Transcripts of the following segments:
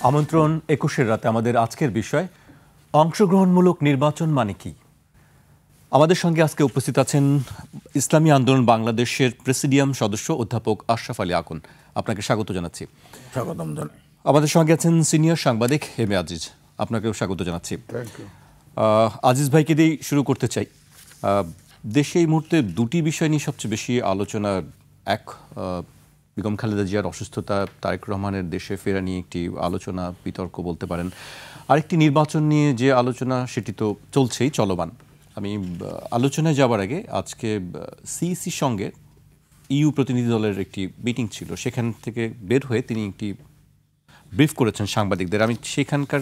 আমন্ত্রণ ২১-এর রাতে আমাদের আজকের বিষয় অংশগ্রহণমূলক নির্বাচন মানে কি। আমাদের সঙ্গে আজকে উপস্থিত আছেন ইসলামী আন্দোলন বাংলাদেশের প্রেসিডিয়াম সদস্য অধ্যাপক আশরাফ আলী আকুন। আপনাকে স্বাগত জানাচ্ছি। স্বাগতম। আমাদের সঙ্গে আছেন সিনিয়র সাংবাদিক এম এ আজিজ, আপনাকেও স্বাগত জানাচ্ছি। আজিজ ভাইকে দিয়েই শুরু করতে চাই। দেশে এই মুহূর্তে দুটি বিষয় নিয়ে সবচেয়ে বেশি আলোচনা, এক বেগম খালেদা জিয়ার অসুস্থতা, তারেক রহমানের দেশে ফেরা নিয়ে একটি আলোচনা বিতর্ক বলতে পারেন, আরেকটি নির্বাচন নিয়ে যে আলোচনা সেটি তো চলছেই, চলমান। আমি আলোচনায় যাবার আগে আজকে সিইসির সঙ্গে ইউ প্রতিনিধি দলের একটি মিটিং ছিল, সেখান থেকে বের হয়ে তিনি একটি ব্রিফ করেছেন সাংবাদিকদের। আমি সেখানকার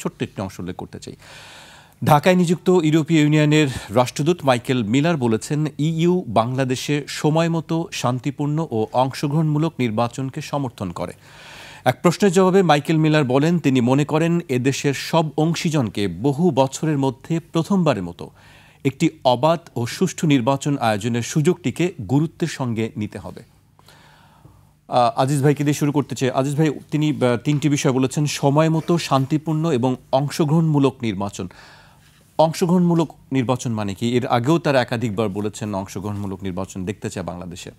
ছোট্ট একটি অংশ উল্লেখ করতে চাই। ঢাকায় নিযুক্ত ইউরোপীয় ইউনিয়নের রাষ্ট্রদূত মাইকেল মিলার বলেছেন, ইইউ বাংলাদেশে সময়মতো শান্তিপূর্ণ ও অংশগ্রহণমূলক নির্বাচনকে সমর্থন করে। এক প্রশ্নের জবাবে মাইকেল মিলার বলেন, তিনি মনে করেন এদেশের সব অংশীজনকে বহু বছরের মধ্যে প্রথমবারের মতো একটি অবাধ ও সুষ্ঠু নির্বাচন আয়োজনের সুযোগটিকে গুরুত্বের সঙ্গে নিতে হবে। আজিজ ভাইকে দিয়ে শুরু করতে চাই। আজিজ ভাই, তিনি তিনটি বিষয় বলেছেন, সময় মতো, শান্তিপূর্ণ এবং অংশগ্রহণমূলক নির্বাচন। অংশগ্রহণমূলক নির্বাচন মানে কি? এর আগেও তারা একাধিকবার বলেছেন অংশগ্রহণমূলক নির্বাচন দেখতে চায় বাংলাদেশে।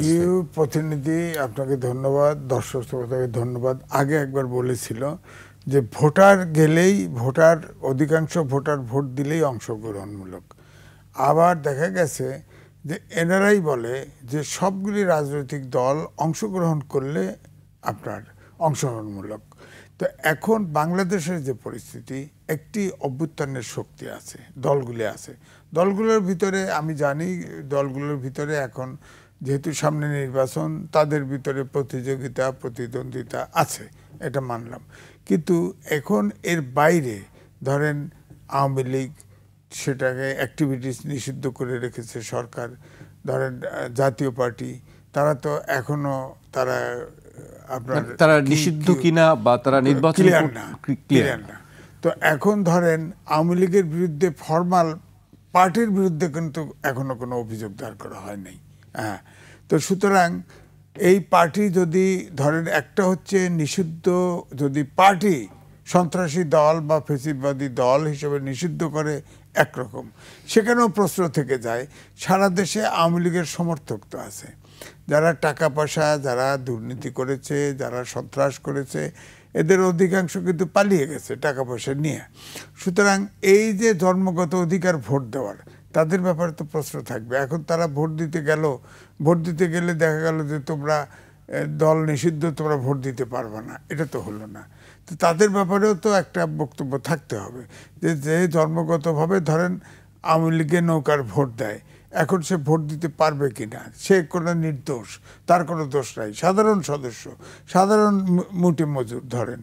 ইউ প্রতিনিধি, আপনাকে ধন্যবাদ, দর্শক শ্রোতাকে ধন্যবাদ। আগে একবার বলেছিল যে ভোটার গেলেই, ভোটার অধিকাংশ ভোটার ভোট দিলেই অংশগ্রহণমূলক। আবার দেখা গেছে যে এনারাই বলে যে সবগুলি রাজনৈতিক দল অংশগ্রহণ করলে আপনার অংশগ্রহণমূলক। তো এখন বাংলাদেশের যে পরিস্থিতি, একটি অভ্যুত্থানের শক্তি আছে, দলগুলি আছে। দলগুলোর ভিতরে আমি জানি, দলগুলোর ভিতরে এখন যেহেতু সামনে নির্বাচন, তাদের ভিতরে প্রতিযোগিতা, প্রতিদ্বন্দ্বিতা আছে, এটা মানলাম। কিন্তু এখন এর বাইরে ধরেন আওয়ামী লীগ, সেটাকে অ্যাক্টিভিটিস নিষিদ্ধ করে রেখেছে সরকার। ধরেন জাতীয় পার্টি, তারা তো এখনো তারা নিষিদ্ধ কিনা বা তারা নির্বাচন ক্লিয়ার না। তো এখন ধরেন আওয়ামী লীগের বিরুদ্ধে ফরমাল পার্টির বিরুদ্ধে কিন্তু এখনো কোনো অভিযোগ দাঁড় করা হয় নাই। হ্যাঁ, তো সুতরাং এই পার্টি যদি ধরেন, একটা হচ্ছে নিষিদ্ধ, যদি পার্টি সন্ত্রাসী দল বা ফ্যাসিবাদী দল হিসেবে নিষিদ্ধ করে একরকম, সেখানেও প্রশ্ন থেকে যায় সারা দেশে আওয়ামী লীগের সমর্থক তো আছে, যারা টাকা পয়সা, যারা দুর্নীতি করেছে, যারা সন্ত্রাস করেছে, এদের অধিকাংশ কিন্তু পালিয়ে গেছে টাকা পয়সা নিয়ে। সুতরাং এই যে জন্মগত অধিকার ভোট দেওয়ার, তাদের ব্যাপারে তো প্রশ্ন থাকবে। এখন তারা ভোট দিতে গেল, ভোট দিতে গেলে দেখা গেল যে তোমরা দল নিষিদ্ধ, তোমরা ভোট দিতে পারবে না, এটা তো হলো না। তো তাদের ব্যাপারেও তো একটা বক্তব্য থাকতে হবে যে জন্মগতভাবে ধরেন আওয়ামী লীগের নৌকার ভোট দেয়, এখন সে ভোট দিতে পারবে কিনা, সে কোনো নির্দোষ, তার কোনো দোষ নাই। সাধারণ সদস্য, সাধারণ মুটে মজুর, ধরেন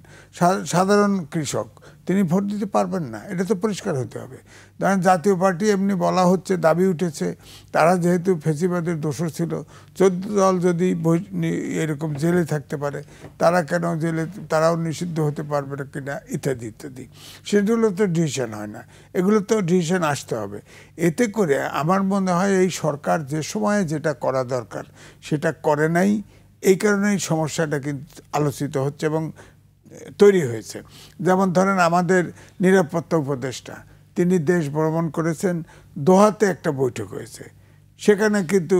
সাধারণ কৃষক, তিনি ভোট দিতে পারবেন না, এটা তো পরিষ্কার হতে হবে। ধরেন জাতীয় পার্টি, এমনি বলা হচ্ছে, দাবি উঠেছে, তারা যেহেতু ফ্যাসিবাদের দোষর ছিল, 14 দল যদি এরকম জেলে থাকতে পারে, তারা কেন জেলে, তারাও নিষিদ্ধ হতে পারবে না কিনা, ইত্যাদি ইত্যাদি। সেগুলো তো ডিসিশন হয় না, এগুলো তো ডিসিশন আসতে হবে। এতে করে আমার মনে হয় এই সরকার যে সময়ে যেটা করা দরকার সেটা করে নাই, এই কারণেই সমস্যাটা কিন্তু আলোচিত হচ্ছে এবং তৈরি হয়েছে। যেমন ধরেন আমাদের নিরাপত্তা উপদেষ্টা, তিনি দেশ ভ্রমণ করেছেন, দোহাতে একটা বৈঠক হয়েছে, সেখানে কিন্তু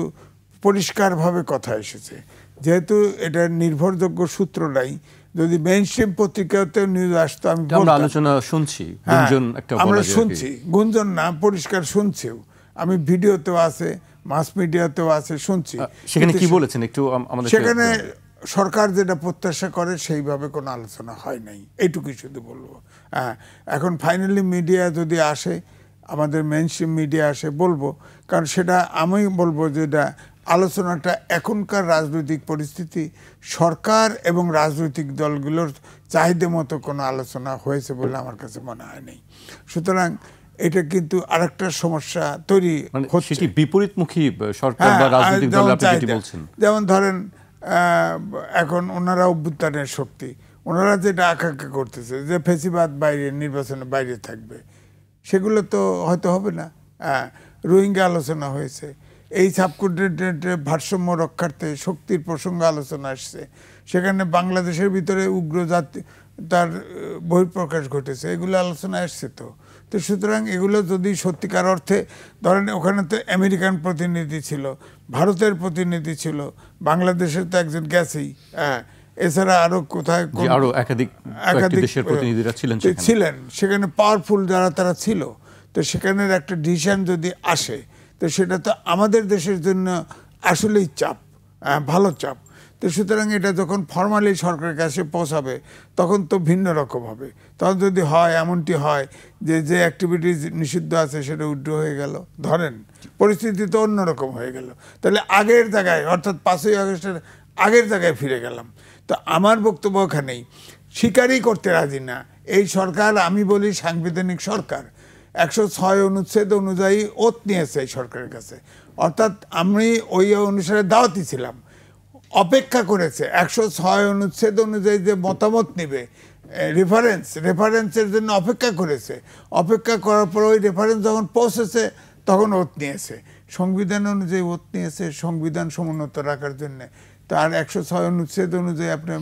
পরিষ্কারভাবে কথা এসেছে, যেহেতু এটা নির্ভরযোগ্য সূত্র নাই, যদি মেইনস্ট্রিম পত্রিকাতেও নিউজ আসতো, আমরা আলোচনা শুনছি, আমরা শুনছি, গুঞ্জন না, পরিষ্কার শুনছিও, আমি ভিডিওতেও আছে, মাস মিডিয়াতেও আছে, শুনছি। সেখানে কি বলেছেন একটু আমাদের? সেখানে সরকার যেটা প্রত্যাশা করে সেইভাবে কোনো আলোচনা হয় নাই, এইটুকুই শুধু বলবো। হ্যাঁ, এখন ফাইনালি মিডিয়া যদি আসে, আমাদের মেইনস্ট্রিম মিডিয়া আসে, বলবো, কারণ সেটা আমি বলবো যে এটা আলোচনাটা এখনকার রাজনৈতিক পরিস্থিতি, সরকার এবং রাজনৈতিক দলগুলোর চাহিদা মতো কোনো আলোচনা হয়েছে বলে আমার কাছে মনে হয় নাই। সুতরাং এটা কিন্তু আরেকটা সমস্যা তৈরি হচ্ছে, বিপরীতমুখী সরকার বা রাজনৈতিক দল, আপনি যেটি বলছেন। যেমন ধরেন এখন ওনারা অভ্যুত্থানের শক্তি, ওনারা যেটা আকাঙ্ক্ষা করতেছে যে ফ্যাসিবাদ বাইরে, নির্বাচনের বাইরে থাকবে, সেগুলো তো হয়তো হবে না। রোহিঙ্গা আলোচনা হয়েছে, এই সাবকন্টিনেন্টের ভারসাম্য রক্ষার্থে শক্তির প্রসঙ্গ আলোচনা আসছে, সেখানে বাংলাদেশের ভিতরে উগ্র জাতি তার বহিঃপ্রকাশ ঘটেছে, এগুলো আলোচনা আসছে। তো সুতরাং এগুলো যদি সত্যিকার অর্থে ধরেন, ওখানে তো আমেরিকান প্রতিনিধি ছিল, ভারতের প্রতিনিধি ছিল, বাংলাদেশের তো একজন গেছেই, হ্যাঁ, এছাড়া আরো কোথায় আরো একাধিক দেশের প্রতিনিধিরা ছিলেন সেখানে, পাওয়ারফুল যারা তারা ছিল। তো সেখানের একটা ডিসিশন যদি আসে, তো সেটা তো আমাদের দেশের জন্য আসলেই চাপ, ভালো চাপ। তো সুতরাং এটা যখন ফর্মালি সরকারের কাছে পৌঁছাবে তখন তো ভিন্ন রকম হবে। তখন যদি হয়, এমনটি হয় যে অ্যাক্টিভিটিস নিষিদ্ধ আছে সেটা উইথড্র হয়ে গেল, ধরেন পরিস্থিতি তো অন্যরকম হয়ে গেল, তাহলে আগের জায়গায়, অর্থাৎ 5ই আগস্টের আগের জায়গায় ফিরে গেলাম। তো আমার বক্তব্য ওখানেই, স্বীকারই করতে রাজি না এই সরকার। আমি বলি সাংবিধানিক সরকার, 106 অনুচ্ছেদ অনুযায়ী ওত নিয়েছে এই সরকারের কাছে, অর্থাৎ আমি ওই অনুসারে দাওয়াতি ছিলাম, অপেক্ষা করেছে 106 অনুচ্ছেদ অনুযায়ী যে মতামত নিবে, রেফারেন্সের জন্য অপেক্ষা করেছে। অপেক্ষা করার পর ওই রেফারেন্স যখন পৌঁছেছে তখন ওত নিয়েছে, সংবিধান অনুযায়ী ওত নিয়েছে, সংবিধান সমুন্নত রাখার জন্যে। তার 106 অনুচ্ছেদ অনুযায়ী আপনি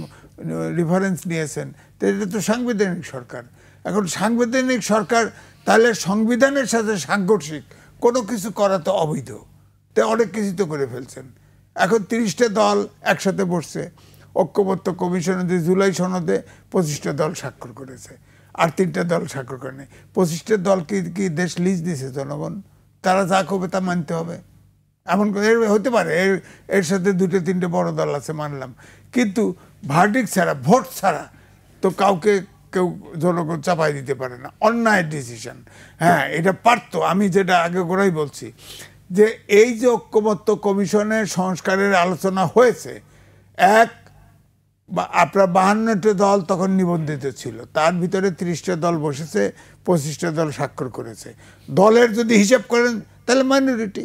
রেফারেন্স নিয়েছেন, তো এটা তো সাংবিধানিক সরকার। এখন সাংবিধানিক সরকার, তাহলে সংবিধানের সাথে সাংঘর্ষিক কোনো কিছু করা তো অবৈধ। তাই অনেক কিছু তো করে ফেলছেন। এখন 30টা দল একসাথে বসছে, ঐক্যবদ্ধ কমিশনে যে জুলাই সনদে 25টা দল স্বাক্ষর করেছে, আর 3টা দল স্বাক্ষর করেনি। 25টা দল কি দেশ লিজ দিয়েছে জনগণ? তারা যা করবে তা মানতে হবে, এমন হতে পারে। এর সাথে 2-3টে বড় দল আছে, মানলাম, কিন্তু ভার্ডিক্ট ছাড়া, ভোট ছাড়া তো কাউকে কেউ জনগণ চাপাই দিতে পারে না, অন্যায় ডিসিশন। হ্যাঁ, এটা পারতো। আমি যেটা আগে গোড়াই বলছি যে এই যে ঐক্যমত্য কমিশনের সংস্কারের আলোচনা হয়েছে, আপনার 52টা দল তখন নিবন্ধিত ছিল, তার ভিতরে 30টা দল বসেছে, 25টা দল স্বাক্ষর করেছে। দলের যদি হিসাব করেন তাহলে মাইনরিটি,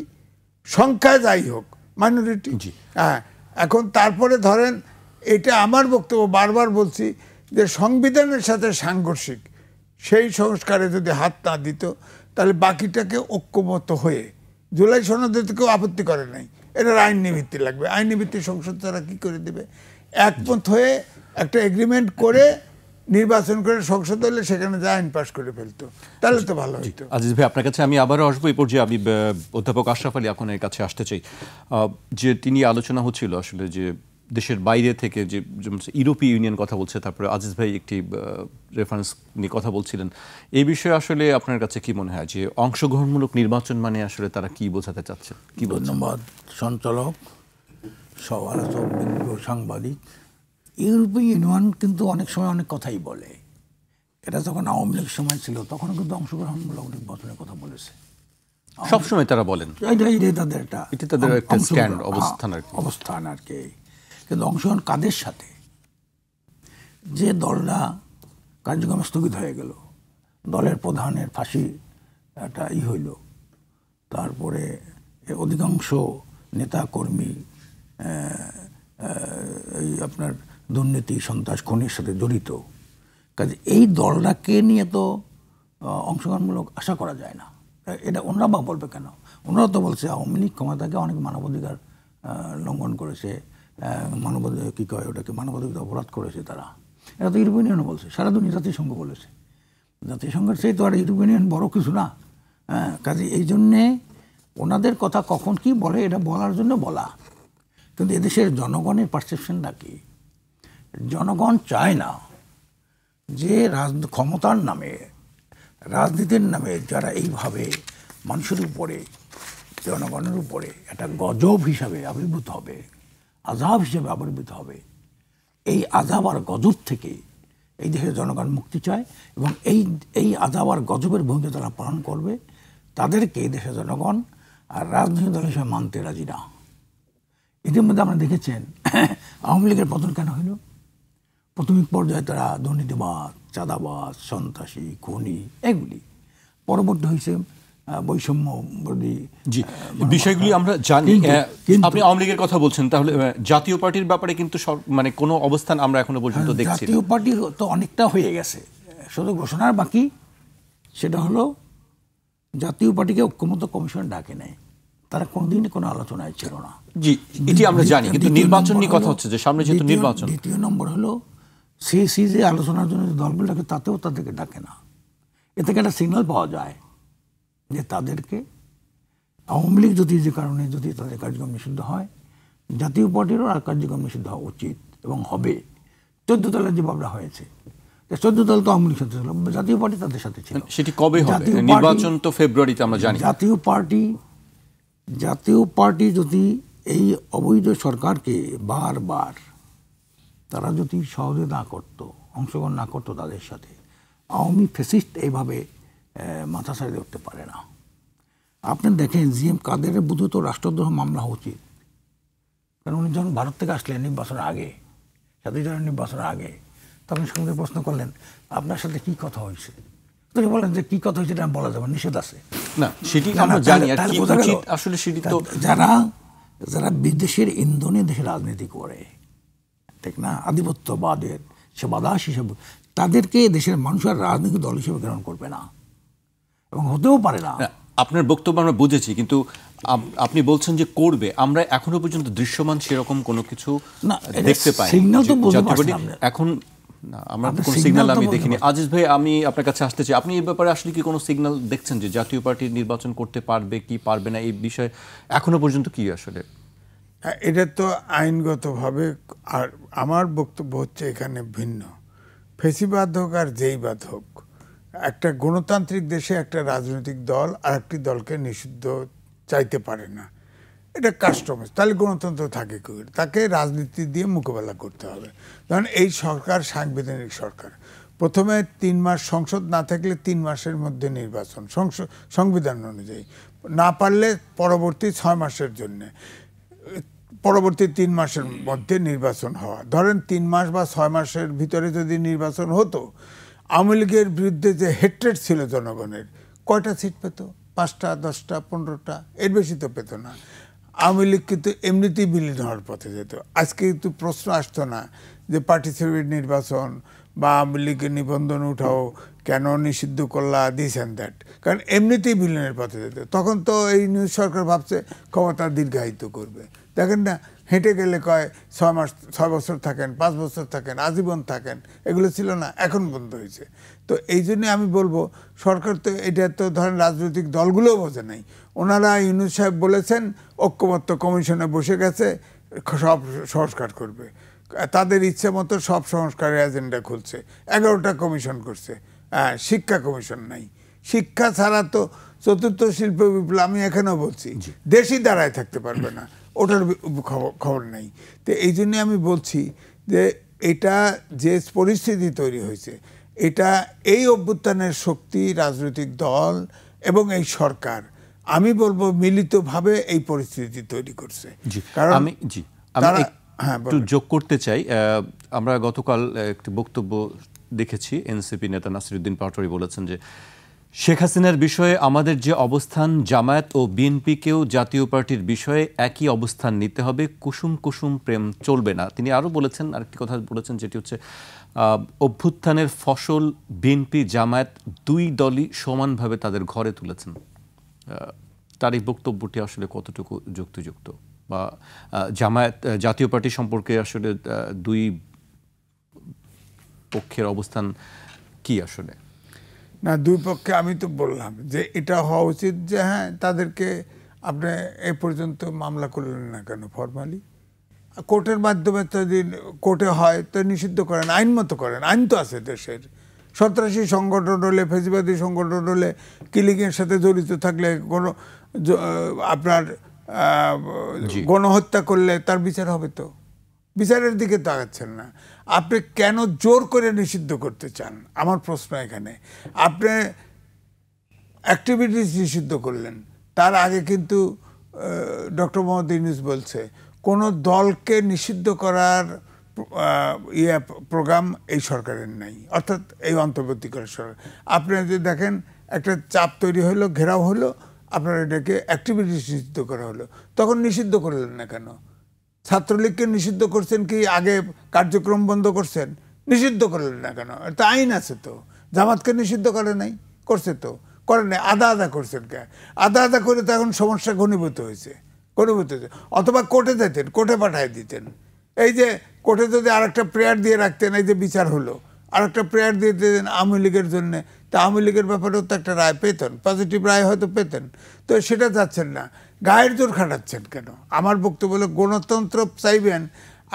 সংখ্যায় যাই হোক মাইনরিটি। হ্যাঁ, এখন তারপরে ধরেন, এটা আমার বক্তব্য, বারবার বলছি যে সংবিধানের সাথে সাংঘর্ষিক সেই সংস্কারে যদি হাত না দিত, তাহলে বাকিটাকে ঐক্যমত হয়ে, জুলাই সনদে তো কেউ আপত্তি করে নাই, এটার আইনি ভিত্তি লাগবে, আইনি ভিত্তি সংসদ তারা কী করে দেবে, একমত হয়ে একটা এগ্রিমেন্ট করে নির্বাচন করে সংসদ হলে সেখানে যে আইন পাশ করে ফেলতো, তাহলে তো ভালো হতো। আজিজ ভাই, আপনার কাছে আমি আবারও আসবো। এই পর্যায়ে আমি অধ্যাপক আশরাফ আলী আপনার কাছে আসতে চাই। যে তিনি আলোচনা হচ্ছিল আসলে যে দেশের বাইরে থেকে যে ইউরোপীয় ইউনিয়ন কথা বলছে, তারপরে আজিজ ভাই একটি রেফারেন্স নিয়ে কথা বলছিলেন, এই বিষয়ে আসলে আপনার কাছে কি মনে হয় যে অংশগ্রহণমূলক নির্বাচন মানে আসলে তারা কি বোঝাতে চাচ্ছে? কি ধন্যবাদ সঞ্চালক, সমালোচক, সাংবাদিক। ইউরোপীয় ইউনিয়ন কিন্তু অনেক সময় অনেক কথাই বলে। এটা যখন আওয়ামী লীগ সময় ছিল তখন কিন্তু অংশগ্রহণমূলক নির্বাচনের কথা বলেছে, সবসময় তারা বলেন। তাদের একটা স্ট্যান্ড, অবস্থান আর কি। কিন্তু অংশগ্রহণ কাদের সাথে? যে দলরা কার্যক্রম স্থগিত হয়ে গেল, দলের প্রধানের ফাঁসি একটা হইল, তারপরে অধিকাংশ নেতা কর্মী এই আপনার দুর্নীতি, সন্ত্রাস, খুনের সাথে জড়িত। কাজে এই দলটাকে নিয়ে তো অংশগ্রহণমূলক আশা করা যায় না। এটা ওনারা বা বলবে কেন? ওনারা তো বলছে আওয়ামী লীগ ক্ষমতাকে অনেক মানবাধিকার লঙ্ঘন করেছে, মানবাধিকার কী কয় ওটাকে, মানবাধিকার অপরাধ করেছে তারা। এটা তো ইউরোপিয়ান ইউনিয়ন বলছে, সারা দুনিয়া জাতিসংঘ বলেছে। জাতিসংঘের সেই তো আর ইউরোপিয়ান ইউনিয়ন বড় কিছু না। কাজে এই জন্যে ওনাদের কথা কখন কি বলে এটা বলার জন্য বলা। কিন্তু এদেশের জনগণের পারসেপশনটা কি? জনগণ চায় না যে ক্ষমতার নামে, রাজনীতির নামে যারা এইভাবে মানুষের উপরে, জনগণের উপরে একটা গজব হিসাবে আবির্ভূত হবে, আযাব হিসেবে আবির্ভূত হবে, এই আযাব আর গজব থেকে এই দেশের জনগণ মুক্তি চায়। এবং এই আযাব আর গজবের ভূমিকা তারা পালন করবে, তাদেরকে এই দেশের জনগণ আর রাজনৈতিক দল হিসেবে মানতে রাজি না। ইতিমধ্যে আমরা দেখেছেন আওয়ামী লীগের পতন কেন হইল? প্রাথমিক পর্যায়ে তারা দুর্নীতিবাদ, চাঁদাবাজ, সন্ত্রাসী, খুনি, এগুলি। পরবর্তী হয়েছে বৈষম্যবাদী। জি, বিষয়গুলি আমরা জানি। আপনি আওয়ামী লীগের কথা বলছেন, তাহলে জাতীয় পার্টির ব্যাপারে কিন্তু মানে কোনো অবস্থান আমরা এখনো পর্যন্ত দেখছি না। জাতীয় পার্টি তো অনেকটা হয়ে গেছে, শুধু ঘোষণার বাকি। সেটা হলো জাতীয় পার্টিকে ঐক্যমত্য কমিশন ডাকে নেয়, তারা কোনোদিনই কোনো আলোচনায় ছিল না। জি, এটি আমরা জানি, কিন্তু নির্বাচন নিয়ে কথা হচ্ছে যে সামনে যেহেতু নির্বাচন। দ্বিতীয় নম্বর হলো সিএসি যে আলোচনার জন্য যে দলগুলো ডাকে তাতেও তাদেরকে ডাকে না। এ থেকে একটা সিগন্যাল পাওয়া যায় যে তাদেরকে আওয়ামী লীগ যদি যে কারণে যদি তাদের কার্যক্রম নিষিদ্ধ হয়, জাতীয় পার্টিরও আর কার্যক্রম নিষিদ্ধ হওয়া উচিত এবং হবে। 14 দলের যে ভাবনা হয়েছে, 14 দল তো আওয়ামী লীগের সাথে ছিল, জাতীয় পার্টি তাদের সাথে ছিল। সেটি কবে হবে? নির্বাচন তো ফেব্রুয়ারিতে আমরা জানি। জাতীয় পার্টি যদি এই অবৈধ সরকারকে বারবার তারা যদি সহজে না করত, অংশগ্রহণ না করতো তাদের সাথে, আওয়ামী ফ্যাসিস্ট এইভাবে মাথা ছাড়িয়ে উঠতে পারে না। আপনি দেখেন জিএম কাদেরের বুধে তো রাষ্ট্রদ্রোহ মামলা উচিত, কারণ উনি যখন ভারত থেকে আসলেন নির্বাচনের আগে, 7 জানুয়ারি নির্বাচনের আগে, তখন সঙ্গে প্রশ্ন করলেন আপনার সাথে কি কথা হয়েছে। তিনি বলেন যে কি কথা হয়েছে এটা বলা যাবে, নিষেধ আছে না, সেটি আমরা জানি। আর কি উচিত আসলে সেটি তো যারা বিদেশের ইন্ধনে দেশে রাজনীতি করে, ঠিক না, আধিপত্যবাদের সে বাদাস হিসেবে, তাদেরকে দেশের মানুষ আর রাজনৈতিক দল হিসেবে গ্রহণ করবে না এবং হতেও পারে না। আপনার বক্তব্য আমরা বুঝেছি, কিন্তু আপনি বলছেন যে করবে, আমরা এখনো পর্যন্ত দৃশ্যমান সেরকম কোনো কিছু দেখতে পাই। সিগন্যাল তো বলতে পারছি না এখন, আমরা কোনো সিগন্যাল আমি দেখিনি। আজিজ ভাই, আমি আপনার কাছে আসতে চাই, আপনি এই ব্যাপারে আসলে কি কোনো সিগন্যাল দেখছেন যে জাতীয় পার্টি নির্বাচন করতে পারবে কি পারবে না, এই বিষয়ে এখনো পর্যন্ত কি আসলে? এটা তো আইনগতভাবে, আর আমার বক্তব্য হচ্ছে এখানে ভিন্ন। ফেসিবাদ হোক আর যেই বাদ হোক, একটা গণতান্ত্রিক দেশে একটা রাজনৈতিক দল আর একটি দলকে নিষিদ্ধ চাইতে পারে না, এটা কাস্টমাইজ। তাহলে গণতন্ত্র থাকে কি? তাকে রাজনীতি দিয়ে মোকাবেলা করতে হবে। কারণ এই সরকার সাংবিধানিক সরকার। প্রথমে 3 মাস সংসদ না থাকলে 3 মাসের মধ্যে নির্বাচন, সংবিধান অনুযায়ী। না পারলে পরবর্তী 6 মাসের জন্যে, পরবর্তী 3 মাসের মধ্যে নির্বাচন হওয়া। ধরেন 3 মাস বা 6 মাসের ভিতরে যদি নির্বাচন হতো, আওয়ামী লীগের বিরুদ্ধে যে হেট্রেড ছিল জনগণের, কয়টা সিট পেত? 5টা, 10টা, 15টা, এর বেশি তো পেত না। আওয়ামী লীগ কিন্তু এমনিতেই বিলীন হওয়ার পথে যেত। আজকে কিন্তু প্রশ্ন আসতো না যে পার্টিসিপেট নির্বাচন বা আওয়ামী লীগের নিবন্ধন উঠাও, কেন নিষিদ্ধ করলা, দিস অ্যান্ড দ্যাট, কারণ এমনিতেই বিলীনের পথে যেত। তখন তো এই নিউজ সরকার ভাবছে ক্ষমতা দীর্ঘায়িত করবে। দেখেন না, হেঁটে গেলে কয় 6 বছর থাকেন, 5 বছর থাকেন, আজীবন থাকেন, এগুলো ছিল না, এখন বন্ধ হয়েছে। তো এই জন্যে আমি বলবো, সরকার তো এটা তো ধরেন রাজনৈতিক দলগুলোও বোঝে নাই। ওনারা ইউনূস সাহেব বলেছেন ঐক্যমত্য কমিশনে বসে গেছে, সব সংস্কার করবে, তাদের ইচ্ছে মতো সব সংস্কারের এজেন্ডা খুলছে। 11টা কমিশন করছে, শিক্ষা কমিশন নাই। শিক্ষা ছাড়া তো 4র্থ শিল্প বিপ্লব, আমি এখানেও বলছি, দেশই দাঁড়ায় থাকতে পারবে না, ওটার খবর নাই। তো এই জন্যে আমি বলছি যে এটা যে পরিস্থিতি তৈরি হয়েছে, এটা এই অভ্যুত্থানের শক্তি, রাজনৈতিক দল এবং এই সরকার, আমি বলবো মিলিতভাবে এই পরিস্থিতি তৈরি করছে। কারণ আমি একটু যোগ করতে চাই। আমরা গতকাল একটি বক্তব্য দেখেছি, এনসিপি নেতা নাসিরউদ্দিন পাটোয়ারি বলেছেন যে শেখ হাসিনার বিষয়ে আমাদের যে অবস্থান, জামায়াত ও বিএনপিকেও জাতীয় পার্টির বিষয়ে একই অবস্থান নিতে হবে, কুসুম কুসুম প্রেম চলবে না। তিনি আরও বলেছেন, আরেকটি কথা বলেছেন, যেটি হচ্ছে অভ্যুত্থানের ফসল বিএনপি জামায়াত 2 দলই সমানভাবে তাদের ঘরে তুলেছেন। তার এই বক্তব্যটি আসলে কতটুকু যুক্তিযুক্ত, বা জামায়াত জাতীয় পার্টি সম্পর্কে আসলে 2 পক্ষের অবস্থান কি আসলে? না, 2 পক্ষে আমি তো বললাম যে এটা হওয়া উচিত যে হ্যাঁ, তাদেরকে আপনি এ পর্যন্ত মামলা করলেন না কেন? ফরমালি কোর্টের মাধ্যমে যদি কোর্টে হয় তো নিষিদ্ধ করেন, আইন মতো করেন। আইন তো আছে দেশের। সন্ত্রাসী সংগঠন হলে, ফেসিবাদী সংগঠন হলে, কিলিংয়ের সাথে জড়িত থাকলে, কোনো আপনার গণহত্যা করলে তার বিচার হবে। তো বিচারের দিকে তো আগাচ্ছেন না। আপনি কেন জোর করে নিষিদ্ধ করতে চান? আমার প্রশ্ন এখানে। আপনি অ্যাক্টিভিটিস নিষিদ্ধ করলেন, তার আগে কিন্তু ডক্টর মোহাম্মদ ইউনূস বলছে কোনো দলকে নিষিদ্ধ করার প্রোগ্রাম এই সরকারের নাই, অর্থাৎ এই অন্তর্বর্তীকালীন সরকার। আপনি যদি দেখেন, একটা চাপ তৈরি হলো, ঘেরাও হলো, আপনার এটাকে অ্যাক্টিভিটিস নিষিদ্ধ করা হলো, তখন নিষিদ্ধ করলেন না কেন? ছাত্রলীগকে নিষিদ্ধ করছেন কি আগে কার্যক্রম বন্ধ করছেন? নিষিদ্ধ করলেন না কেন? এটা আইন আছে তো। জামাতকে নিষিদ্ধ করে নাই, করছে তো। করেন নাই, আদা আদা করছেন কে? আদা আদা করে তো এখন সমস্যা ঘনীভূত হয়েছে। অথবা কোর্টে যেতেন, কোর্টে পাঠায় দিতেন। এই যে কোর্টে যদি আরেকটা প্রেয়ার দিয়ে রাখতেন, এই যে বিচার হলো, আরেকটা প্রেয়ার দিয়ে দিতেন আওয়ামী লীগের জন্য, তা আওয়ামী লীগের ব্যাপারেও তো একটা রায় পেতেন, পজিটিভ রায় হয়তো পেতেন। তো সেটা চাচ্ছেন না, গায়ের জোর খাটাচ্ছেন কেন? আমার বক্তব্য হলো, গণতন্ত্র চাইবেন,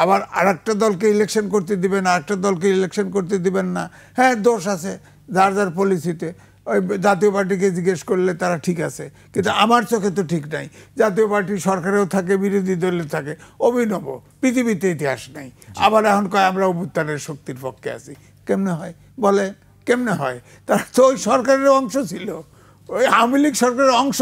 আবার আরেকটা দলকে ইলেকশন করতে দিবেন, আরেকটা দলকে ইলেকশন করতে দিবেন না। হ্যাঁ, দোষ আছে যার যার পলিসিতে। ওই জাতীয় পার্টিকে জিজ্ঞেস করলে তারা ঠিক আছে, কিন্তু আমার চোখে তো ঠিক নাই। জাতীয় পার্টি সরকারেও থাকে, বিরোধী দলে থাকে, অভিনব, পৃথিবীতে ইতিহাস নাই। আবার এখন কয় আমরা অভ্যুত্থানের শক্তির পক্ষে আছি। কেমনে হয় বলে? কেমনে হয়? তারা তো ওই সরকারের অংশ ছিল, ওই আওয়ামী লীগ সরকারের অংশ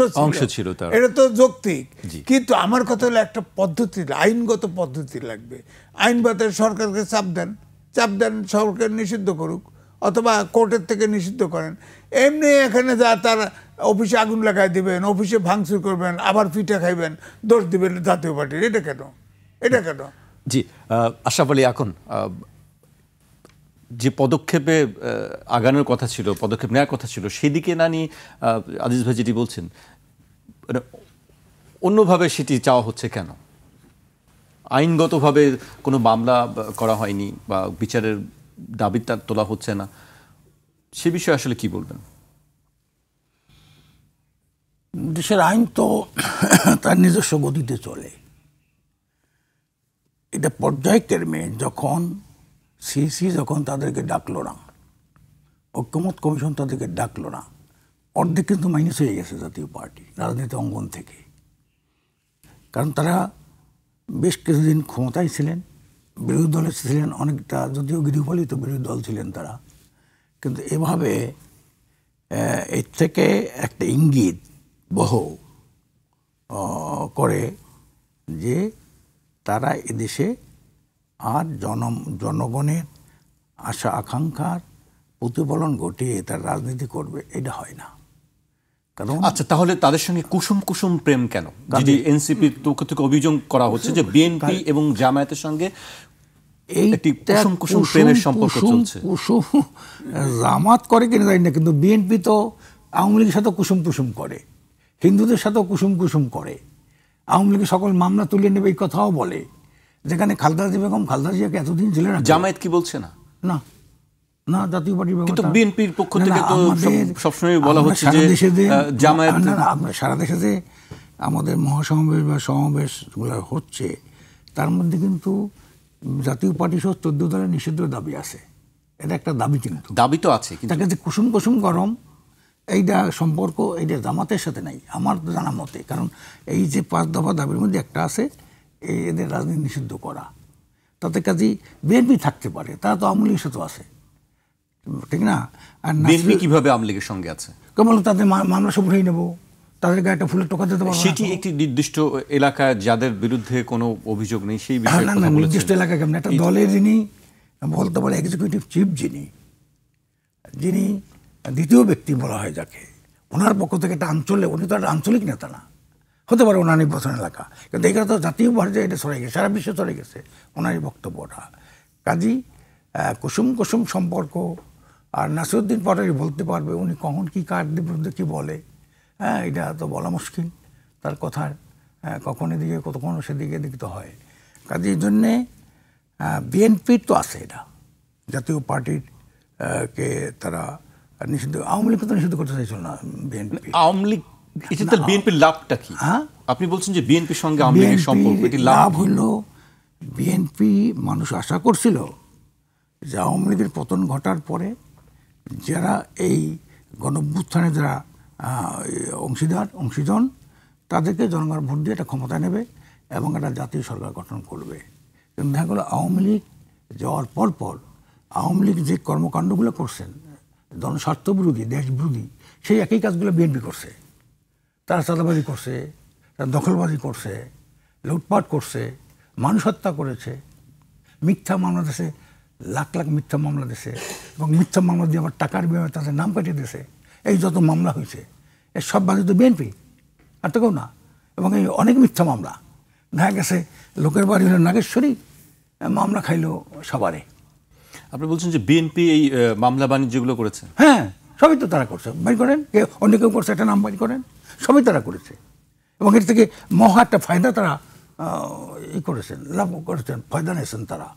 ছিল, এটা তো যৌক্তিক। কিন্তু আমার কথা হলো, একটা পদ্ধতি, আইনগত পদ্ধতি লাগবে। আইন বাতায় সরকারকে চাপ দেন, সরকার নিষিদ্ধ করুক, অথবা কোর্টের থেকে নিষিদ্ধ করেন। এমনি এখানে যা তার অফিসে আগুন লাগাই দিবেন, অফিসে ভাঙচুর করবেন, আবার পিঠা খাইবেন, দোষ দিবেন জাতীয় পার্টির। এটা কেন? জি, আশরাফ আলী, এখন যে পদক্ষেপে আগানোর কথা ছিল, পদক্ষেপ নেওয়ার কথা ছিল, সেদিকে না নিয়ে আজিজ ভাই যেটি বলছেন, অন্যভাবে সেটি চাওয়া হচ্ছে কেন? আইনগতভাবে কোনো মামলা করা হয়নি বা বিচারের দাবি তার তোলা হচ্ছে না, সে বিষয়ে আসলে কি বলবেন? দেশের আইন তো তার নিজস্ব গতিতে চলে। এটা পর্যায়ক্রমে যখন সিসি যখন তাদেরকে ডাকলো না, ঐক্যমত কমিশন তাদেরকে ডাকলো না, অর্ধেক কিন্তু মাইনাস হয়ে গেছে জাতীয় পার্টি রাজনীতি অঙ্গন থেকে। কারণ তারা বেশ কিছুদিন ক্ষমতায় ছিলেন, বিরোধী দলে ছিলেন অনেকটা, যদিও গৃহপালিত বিরোধী দল ছিলেন তারা, কিন্তু এভাবে এর থেকে একটা ইঙ্গিত বহ করে যে তারা এদেশে আর জনগণের আশা আকাঙ্ক্ষার প্রতিফলন ঘটিয়ে তার রাজনীতি করবে, এটা হয় না। কারণ আচ্ছা, তাহলে তাদের সঙ্গে কুসুম প্রেম কেন? যদি এনসিপির পক্ষ থেকে অভিযোগ করা হচ্ছে যে বিএনপি এবং জামায়াতের সঙ্গে একটি কুসুম প্রেমের সম্পর্ক চলছে। জামাত করে কিনা জানি না, কিন্তু বিএনপি তো আওয়ামী লীগের সাথে কুসুম করে, হিন্দুদের সাথেও কুসুম করে। আওয়ামী লীগের সকল মামলা তুলে নেবে এই কথাও বলে, যেখানে খালেদা জিয়াকে এতদিন ছিলেন। জামায়াত কি বলছে না? না, জাতীয় পার্টির কিন্তু বিএনপির পক্ষ থেকে তো সবসময় বলা হচ্ছে যে জামায়াত, আমরা সারা দেশে যে আমাদের মহাসমাবেশ বা সমাবেশগুলো হচ্ছে, তার মধ্যে কিন্তু জাতীয় পার্টি সহ 14 দলের নিষিদ্ধের দাবি আছে। এটা একটা দাবি, কিন্তু দাবি তো আছে, তাকে যে কুসুম গরম এইটা সম্পর্ক এইটা জামাতের সাথে নাই আমার জানা মতে। কারণ এই যে 5 দফা দাবির মধ্যে একটা আছে এদের রাজনীতি নিষিদ্ধ করা। তাতে কাজেই বিএনপি থাকতে পারে, তারা তো আওয়ামী লীগের সাথে আছে, ঠিক না? আর বিএনপি কিভাবে আওয়ামী লীগের সঙ্গে আছে? কেবল তাদের মামলা সব উঠাই নেবো, তাদের গায়ে একটা ফুলের টোকা দিতে পারবো। সেটি একটি নির্দিষ্ট এলাকায় যাদের বিরুদ্ধে কোনো অভিযোগ নেই সেই বিষয়ে না, নির্দিষ্ট এলাকা কেমন? একটা দলের যিনি বলতে পারে এক্সিকিউটিভ চিফ, যিনি দ্বিতীয় ব্যক্তি বলা হয় যাকে, ওনার পক্ষ থেকে একটা উনি তো একটা আঞ্চলিক নেতা না, হতে পারে ওনার নির্বাচন এলাকা, কিন্তু এখানে তো জাতীয় পর্যায়ে এটা ছড়ে গেছে, সারা বিশ্বে ছড়ে গেছে ওনারই বক্তব্যটা। কাজী কুসুম সম্পর্ক, আর নাসিরউদ্দিন পাটোয়ারি বলতে পারবে উনি কখন কি কার বিরুদ্ধে কী বলে। হ্যাঁ, এটা তো বলা মুশকিল তার কথার, কখন এদিকে কতক্ষণ সেদিকে দিতে হয়। কাজে এই জন্যে বিএনপির তো আছে, এটা জাতীয় পার্টির কে তারা নিষিদ্ধ, আওয়ামী লীগকে তো নিষিদ্ধ করতে চাইছিল না বিএনপি। আওয়ামী লীগ, এটা বিএনপির লাভটা কি? আপনি বলছেন যে বিএনপির সঙ্গে আওয়ামী লীগের সম্পর্ক, এটি লাভ হলো বিএনপি মানুষ আশা করছিল যে আওয়ামী লীগের পতন ঘটার পরে যারা এই গণঅভ্যুত্থানে যারা অংশীজন তাদেরকে জনগণ ভোট দিয়ে একটা ক্ষমতা নেবে এবং একটা জাতীয় সরকার গঠন করবে। কিন্তু দেখা গেলো আওয়ামী লীগ যাওয়ার পর আওয়ামী লীগ যে কর্মকাণ্ডগুলো করছেন, জনস্বার্থ বিরোধী, দেশ বিরোধী, সেই একই কাজগুলো বিএনপি করছে। তারা চাঁদাবাজি করছে, তারা দখলবাজি করছে, লুটপাট করছে, মানুষ হত্যা করেছে, মিথ্যা মামলা দিয়েছে, লাখ মিথ্যা মামলা দিয়েছে, এবং মিথ্যা মামলা দিয়ে আবার টাকার বিনিময়ে তাদের নাম কাটিয়ে দিয়েছে। এই যত মামলা হয়েছে এর সব বাধিত বিএনপি, আর তো কেউ না। এবং এই অনেক মিথ্যা মামলা দেখা গেছে, লোকের বাড়ি হলো নাগেশ্বরী, মামলা খাইলো সবারে। আপনি বলছেন যে বিএনপি এই মামলা বাণিজ্যগুলো করেছে? হ্যাঁ, সবই তো তারা করছে, বাইর করেন, কেউ অন্য কেউ করছে, একটা নাম বাইর করেন, সবই তারা করেছে। এবং এর থেকে মহা একটা ফায়দা তারা করেছেন, লাভ করেছেন, ফায়দা নিয়েছেন তারা।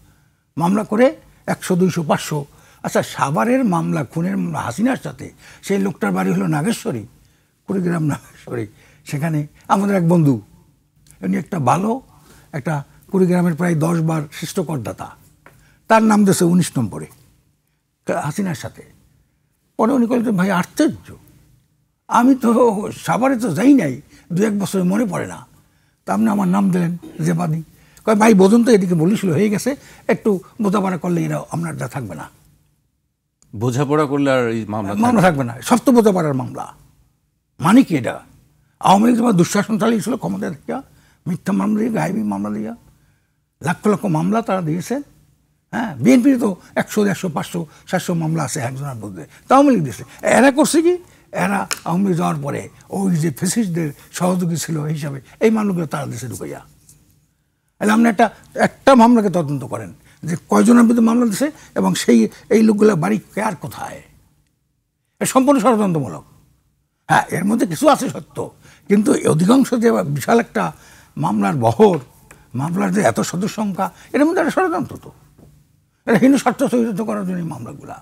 মামলা করে 100, 200, 500। আচ্ছা, সাভারের মামলা, খুনের মামলা হাসিনার সাথে, সেই লোকটার বাড়ি হলো নাগেশ্বরী, কুড়িগ্রাম নাগেশ্বরী। সেখানে আমাদের এক বন্ধু, উনি একটা ভালো একটা কুড়িগ্রামের প্রায় 10 বার শ্রেষ্ঠ করদাতা, তার নাম দিয়েছে 19 নম্বরে হাসিনার সাথে। পরে উনি বলছেন, ভাই আশ্চর্য, আমি তো সাভারে তো যাই নাই, 2-1 বছরে মনে পড়ে না, তা আপনি আমার নাম দিলেন যে বাদী। কয় ভাই বোঝুন তো, এদিকে বলিছিল হয়ে গেছে, একটু বোঝাপড়া করলে এরা আপনার যা থাকবে না, বোঝাপড়া করলে আর এই মামলা থাকবে না, সব তো বোঝাপড়ার মামলা। মানে কি এটা? আওয়ামী লীগ তোমার দুঃশাসন চালিয়েছিল ক্ষমতা থেকে, মিথ্যা মামলা দিয়ে, গায়েবী মামলা দিয়ে, লক্ষ লক্ষ মামলা তারা দিয়েছে। হ্যাঁ, বিএনপির তো 100, 150, 500, 700 মামলা আছে একজনের মধ্যে, তা আওয়ামী লীগ দিয়েছে। এরা করছে কি, এরা আওয়ামী লীগ যাওয়ার পরে ওই যে ফেসিস্টদের সহযোগী ছিল হিসাবে এই মামলাগুলো তারা দেশে ঢুকাইয়া। তাহলে আপনি একটা মামলাকে তদন্ত করেন যে কয়জনের বিরুদ্ধে মামলা দিয়েছে এবং এই লোকগুলো বাড়ি কার কোথায়। এটা সম্পূর্ণ ষড়যন্ত্রমূলক। হ্যাঁ, এর মধ্যে কিছু আছে সত্য, কিন্তু অধিকাংশ যে বিশাল একটা মামলার বহর, মামলার যে এত সদস্য সংখ্যা, এর মধ্যে একটা ষড়যন্ত্র, তো এটা হিন্দু স্বার্থ সহিত করার জন্য মামলাগুলা।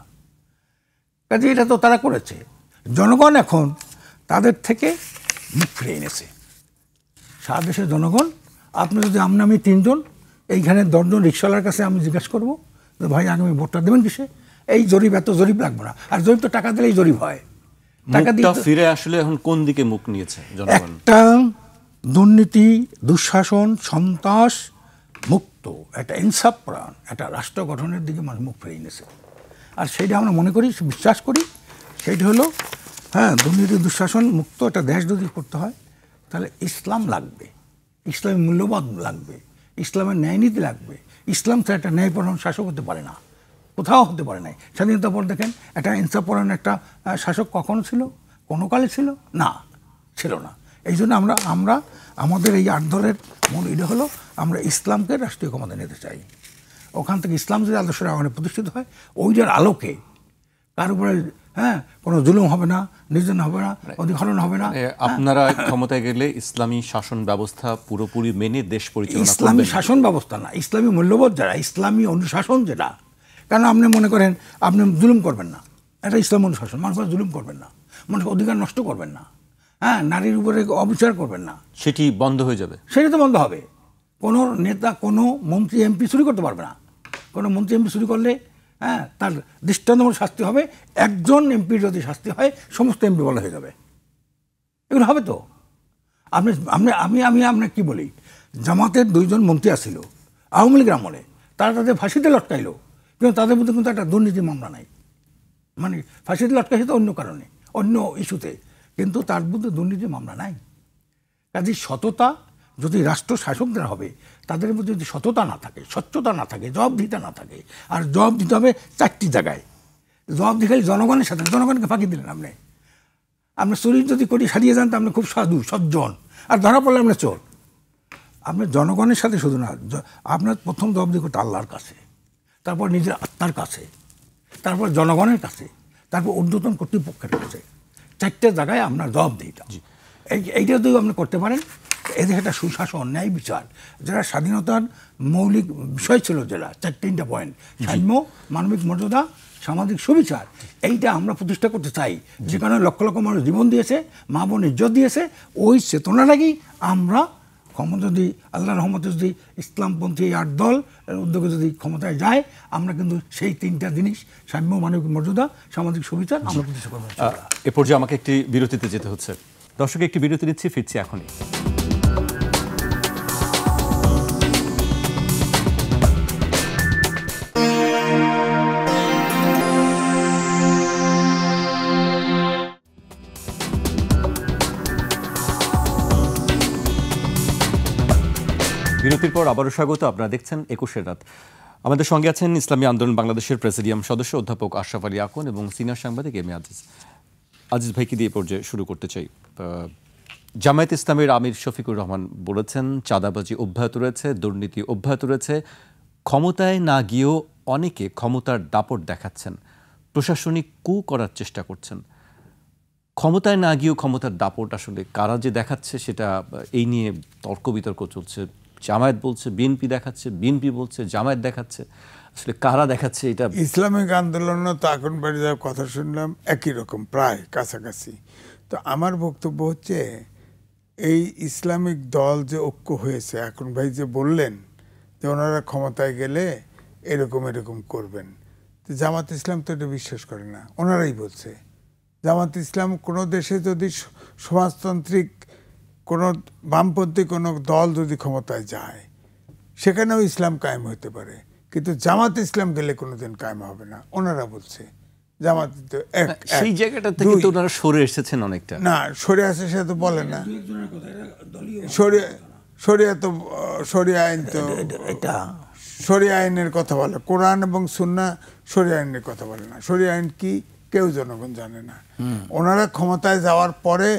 কাজে এটা তো তারা করেছে। জনগণ এখন তাদের থেকে মুখ ফিরে এনেছে। সারা দেশের জনগণ, আপনি যদি আমি 3 জন এইখানে 10 জন রিক্সাওয়ালার কাছে আমি জিজ্ঞাসা করবো যে ভাই আগামী ভোটটা দেবেন কিসে, এই জরিপ, এত জরিপ লাগবে না। আর জরিপ তো টাকা দিলেই জরিপ হয়। টাকা দিয়ে ফিরে আসলে এখন কোন দিকে মুখ নিয়েছে জনগণ? একটা দুর্নীতি, দুঃশাসন, সন্ত্রাস মুক্ত একটা ইনসাফপ্রাণ একটা রাষ্ট্র গঠনের দিকে মানুষ মুখ ফিরে এনেছে। আর সেইটা আমরা মনে করি, বিশ্বাস করি, সেইটা হলো হ্যাঁ, দুর্নীতি দুঃশাসন মুক্ত একটা দেশ যদি করতে হয় তাহলে ইসলাম লাগবে, ইসলামের মূল্যবোধ লাগবে, ইসলামের ন্যায়নীতি লাগবে। ইসলাম তো একটা ন্যায়পরায়ণ শাসক হতে পারে না, কোথাও হতে পারে নাই। স্বাধীনতার পর দেখেন একটা ইনসাফপরায়ণ একটা শাসক কখনো ছিল? কোনো কালে ছিল না, ছিল না। এই জন্য আমরা আমাদের এই 8 দলের মূল এটা হলো আমরা ইসলামকে রাষ্ট্রীয় ক্ষমতা নিতে চাই। ওখান থেকে ইসলাম যদি আদর্শ আমাদের প্রতিষ্ঠিত হয়, ওইটার আলোকে কার উপরে হ্যাঁ কোনো জুলুম হবে না, নির্যাতন হবে না, অধিকরণ হবে না। আপনারা ক্ষমতায় গেলে ইসলামী শাসন ব্যবস্থা পুরোপুরি মেনে দেশ পরিচালনা করবেন? ইসলামী শাসন ব্যবস্থা না, ইসলামী মূল্যবোধ যারা, ইসলামী অনুশাসন যেটা। কারণ আপনি মনে করেন আপনি জুলুম করবেন না, এটা ইসলাম অনুশাসন। মানুষের জুলুম করবেন না, মানুষের অধিকার নষ্ট করবেন না, হ্যাঁ, নারীর উপরে অবিচার করবেন না, সেটি বন্ধ হয়ে যাবে। সেটা তো বন্ধ হবে। কোনো নেতা, কোনো মন্ত্রী, এমপি চুরি করতে পারবে না। কোনো মন্ত্রী, এমপি চুরি করলে হ্যাঁ তার দৃষ্টান্তমূলক শাস্তি হবে। একজন এমপির যদি শাস্তি হয়, সমস্ত এমপি বলা হয়ে যাবে। এগুলো হবে তো। আমি আপনাকে কি বলি, জামাতের 2 জন মন্ত্রী আসছিল আওয়ামী লীগের আমলে, তারা তাদের ফাঁসিতে লটকাইলো, কিন্তু তাদের মধ্যে কিন্তু একটা দুর্নীতি মামলা নাই। মানে ফাঁসিতে লটকাইছে তো অন্য কারণে, অন্য ইস্যুতে, কিন্তু তার মধ্যে দুর্নীতি মামলা নাই। কাজে সততা যদি রাষ্ট্র শাসকদের হবে, তাদের মধ্যে যদি সততা না থাকে, স্বচ্ছতা না থাকে, জবাবদিহিতা না থাকে, আর জবাব দিতে হবে 4টি জায়গায়। জবাব দিতে জনগণের সাথে, জনগণকে ফাঁকি দিলেন আপনি চুরি যদি করি সারিয়ে যান তো আপনি খুব সাধু সজ্জন, আর ধরা পড়লে আপনি চোর। আপনি জনগণের সাথে শুধু না, আপনার প্রথম জবাবদিহি করতে আল্লাহর কাছে, তারপর নিজের আত্মার কাছে, তারপর জনগণের কাছে, তারপর ঊর্ধ্বতন কর্তৃপক্ষের কাছে। 4টে জায়গায় আপনার জবাবদিহিতা। এইটা যদি আপনি করতে পারেন, এদের একটা সুশাসন, ন্যায় বিচার, যারা স্বাধীনতার মৌলিক বিষয় ছিল, যারা 4-3টা পয়েন্ট, সাম্য, মানবিক মর্যাদা, সামাজিক সুবিচার, এইটা আমরা প্রতিষ্ঠা করতে চাই। যেখানে লক্ষ লক্ষ মানুষ জীবন দিয়েছে, মা বোন ইজ্জত দিয়েছে, ওই চেতনাটাকেই আমরা ক্ষমতা যদি আল্লাহ রহমতে যদি ইসলামপন্থী 8 দল উদ্যোগে যদি ক্ষমতায় যায়, আমরা কিন্তু সেই 3টা জিনিস, সাম্য, মানবিক মর্যাদা, সামাজিক সুবিচার, আমরা প্রতিষ্ঠা করবো। এ পর্যায়ে আমাকে একটি বিরতিতে যেতে হচ্ছে। দর্শক, একটি বিরতি নিচ্ছি, ফিরছি এখনই। বিরতির পর আবারও স্বাগত। আপনারা দেখছেন 21 রাত। আমাদের সঙ্গে আছেন ইসলামী আন্দোলন বাংলাদেশের প্রেসিডিয়াম সদস্য অধ্যাপক আশরাফ আলী আকন এবং সিনিয়র সাংবাদিক এম এ আজিজ। আজিজ ভাইকে দিয়ে পর্যায়ে শুরু করতে চাই। জামায়াত ইসলামের আমির শফিকুর রহমান বলেছেন, চাঁদাবাজি অব্যাহত রয়েছে, দুর্নীতি অব্যাহত রয়েছে, ক্ষমতায় না গিয়েও অনেকে ক্ষমতার দাপট দেখাচ্ছেন, প্রশাসনিক কু করার চেষ্টা করছেন। ক্ষমতায় না গিয়েও ক্ষমতার দাপট আসলে কারা যে দেখাচ্ছে সেটা এই নিয়ে তর্ক বিতর্ক চলছে। জামায়াত বলছে বিএনপি দেখাচ্ছে, বিএনপি বলছে জামায়াত দেখাচ্ছে, আসলে কারা দেখাচ্ছে এটা? ইসলামিক আন্দোলনও তো এখন বাড়ি যাওয়ার কথা শুনলাম একই রকম, প্রায় কাছাকাছি। তো আমার বক্তব্য হচ্ছে এই ইসলামিক দল যে ঐক্য হয়েছে, এখন ভাই যে বললেন যে ওনারা ক্ষমতায় গেলে এরকম এরকম করবেন, তো জামাত ইসলাম তো এটা বিশ্বাস করে না, ওনারাই বলছে। জামাত ইসলাম কোনো দেশে যদি সমাজতান্ত্রিক কোনো বামপন্থী কোনো দল যদি ক্ষমতায় যায় সেখানেও ইসলাম কায়েম হতে পারে, কিন্তু জামাত ইসলাম গেলে কোনোদিন কায়েম হবে না, ওনারা বলছে। জামাত সেই জায়গাটা থেকে তো ওনারা সরে এসেছেন অনেকটা। না, সরে আসে সে তো বলে না। শরিয়া তো শরিয়া আইন তো এটা শরিয়া আইনের কথা বলে, কোরআন এবং সুন্নাহ শরিয়া আইনের কথা বলে না। শরিয়া আইন কি কেউ জনগণ জানে না। ওনারা ক্ষমতায় যাওয়ার পরে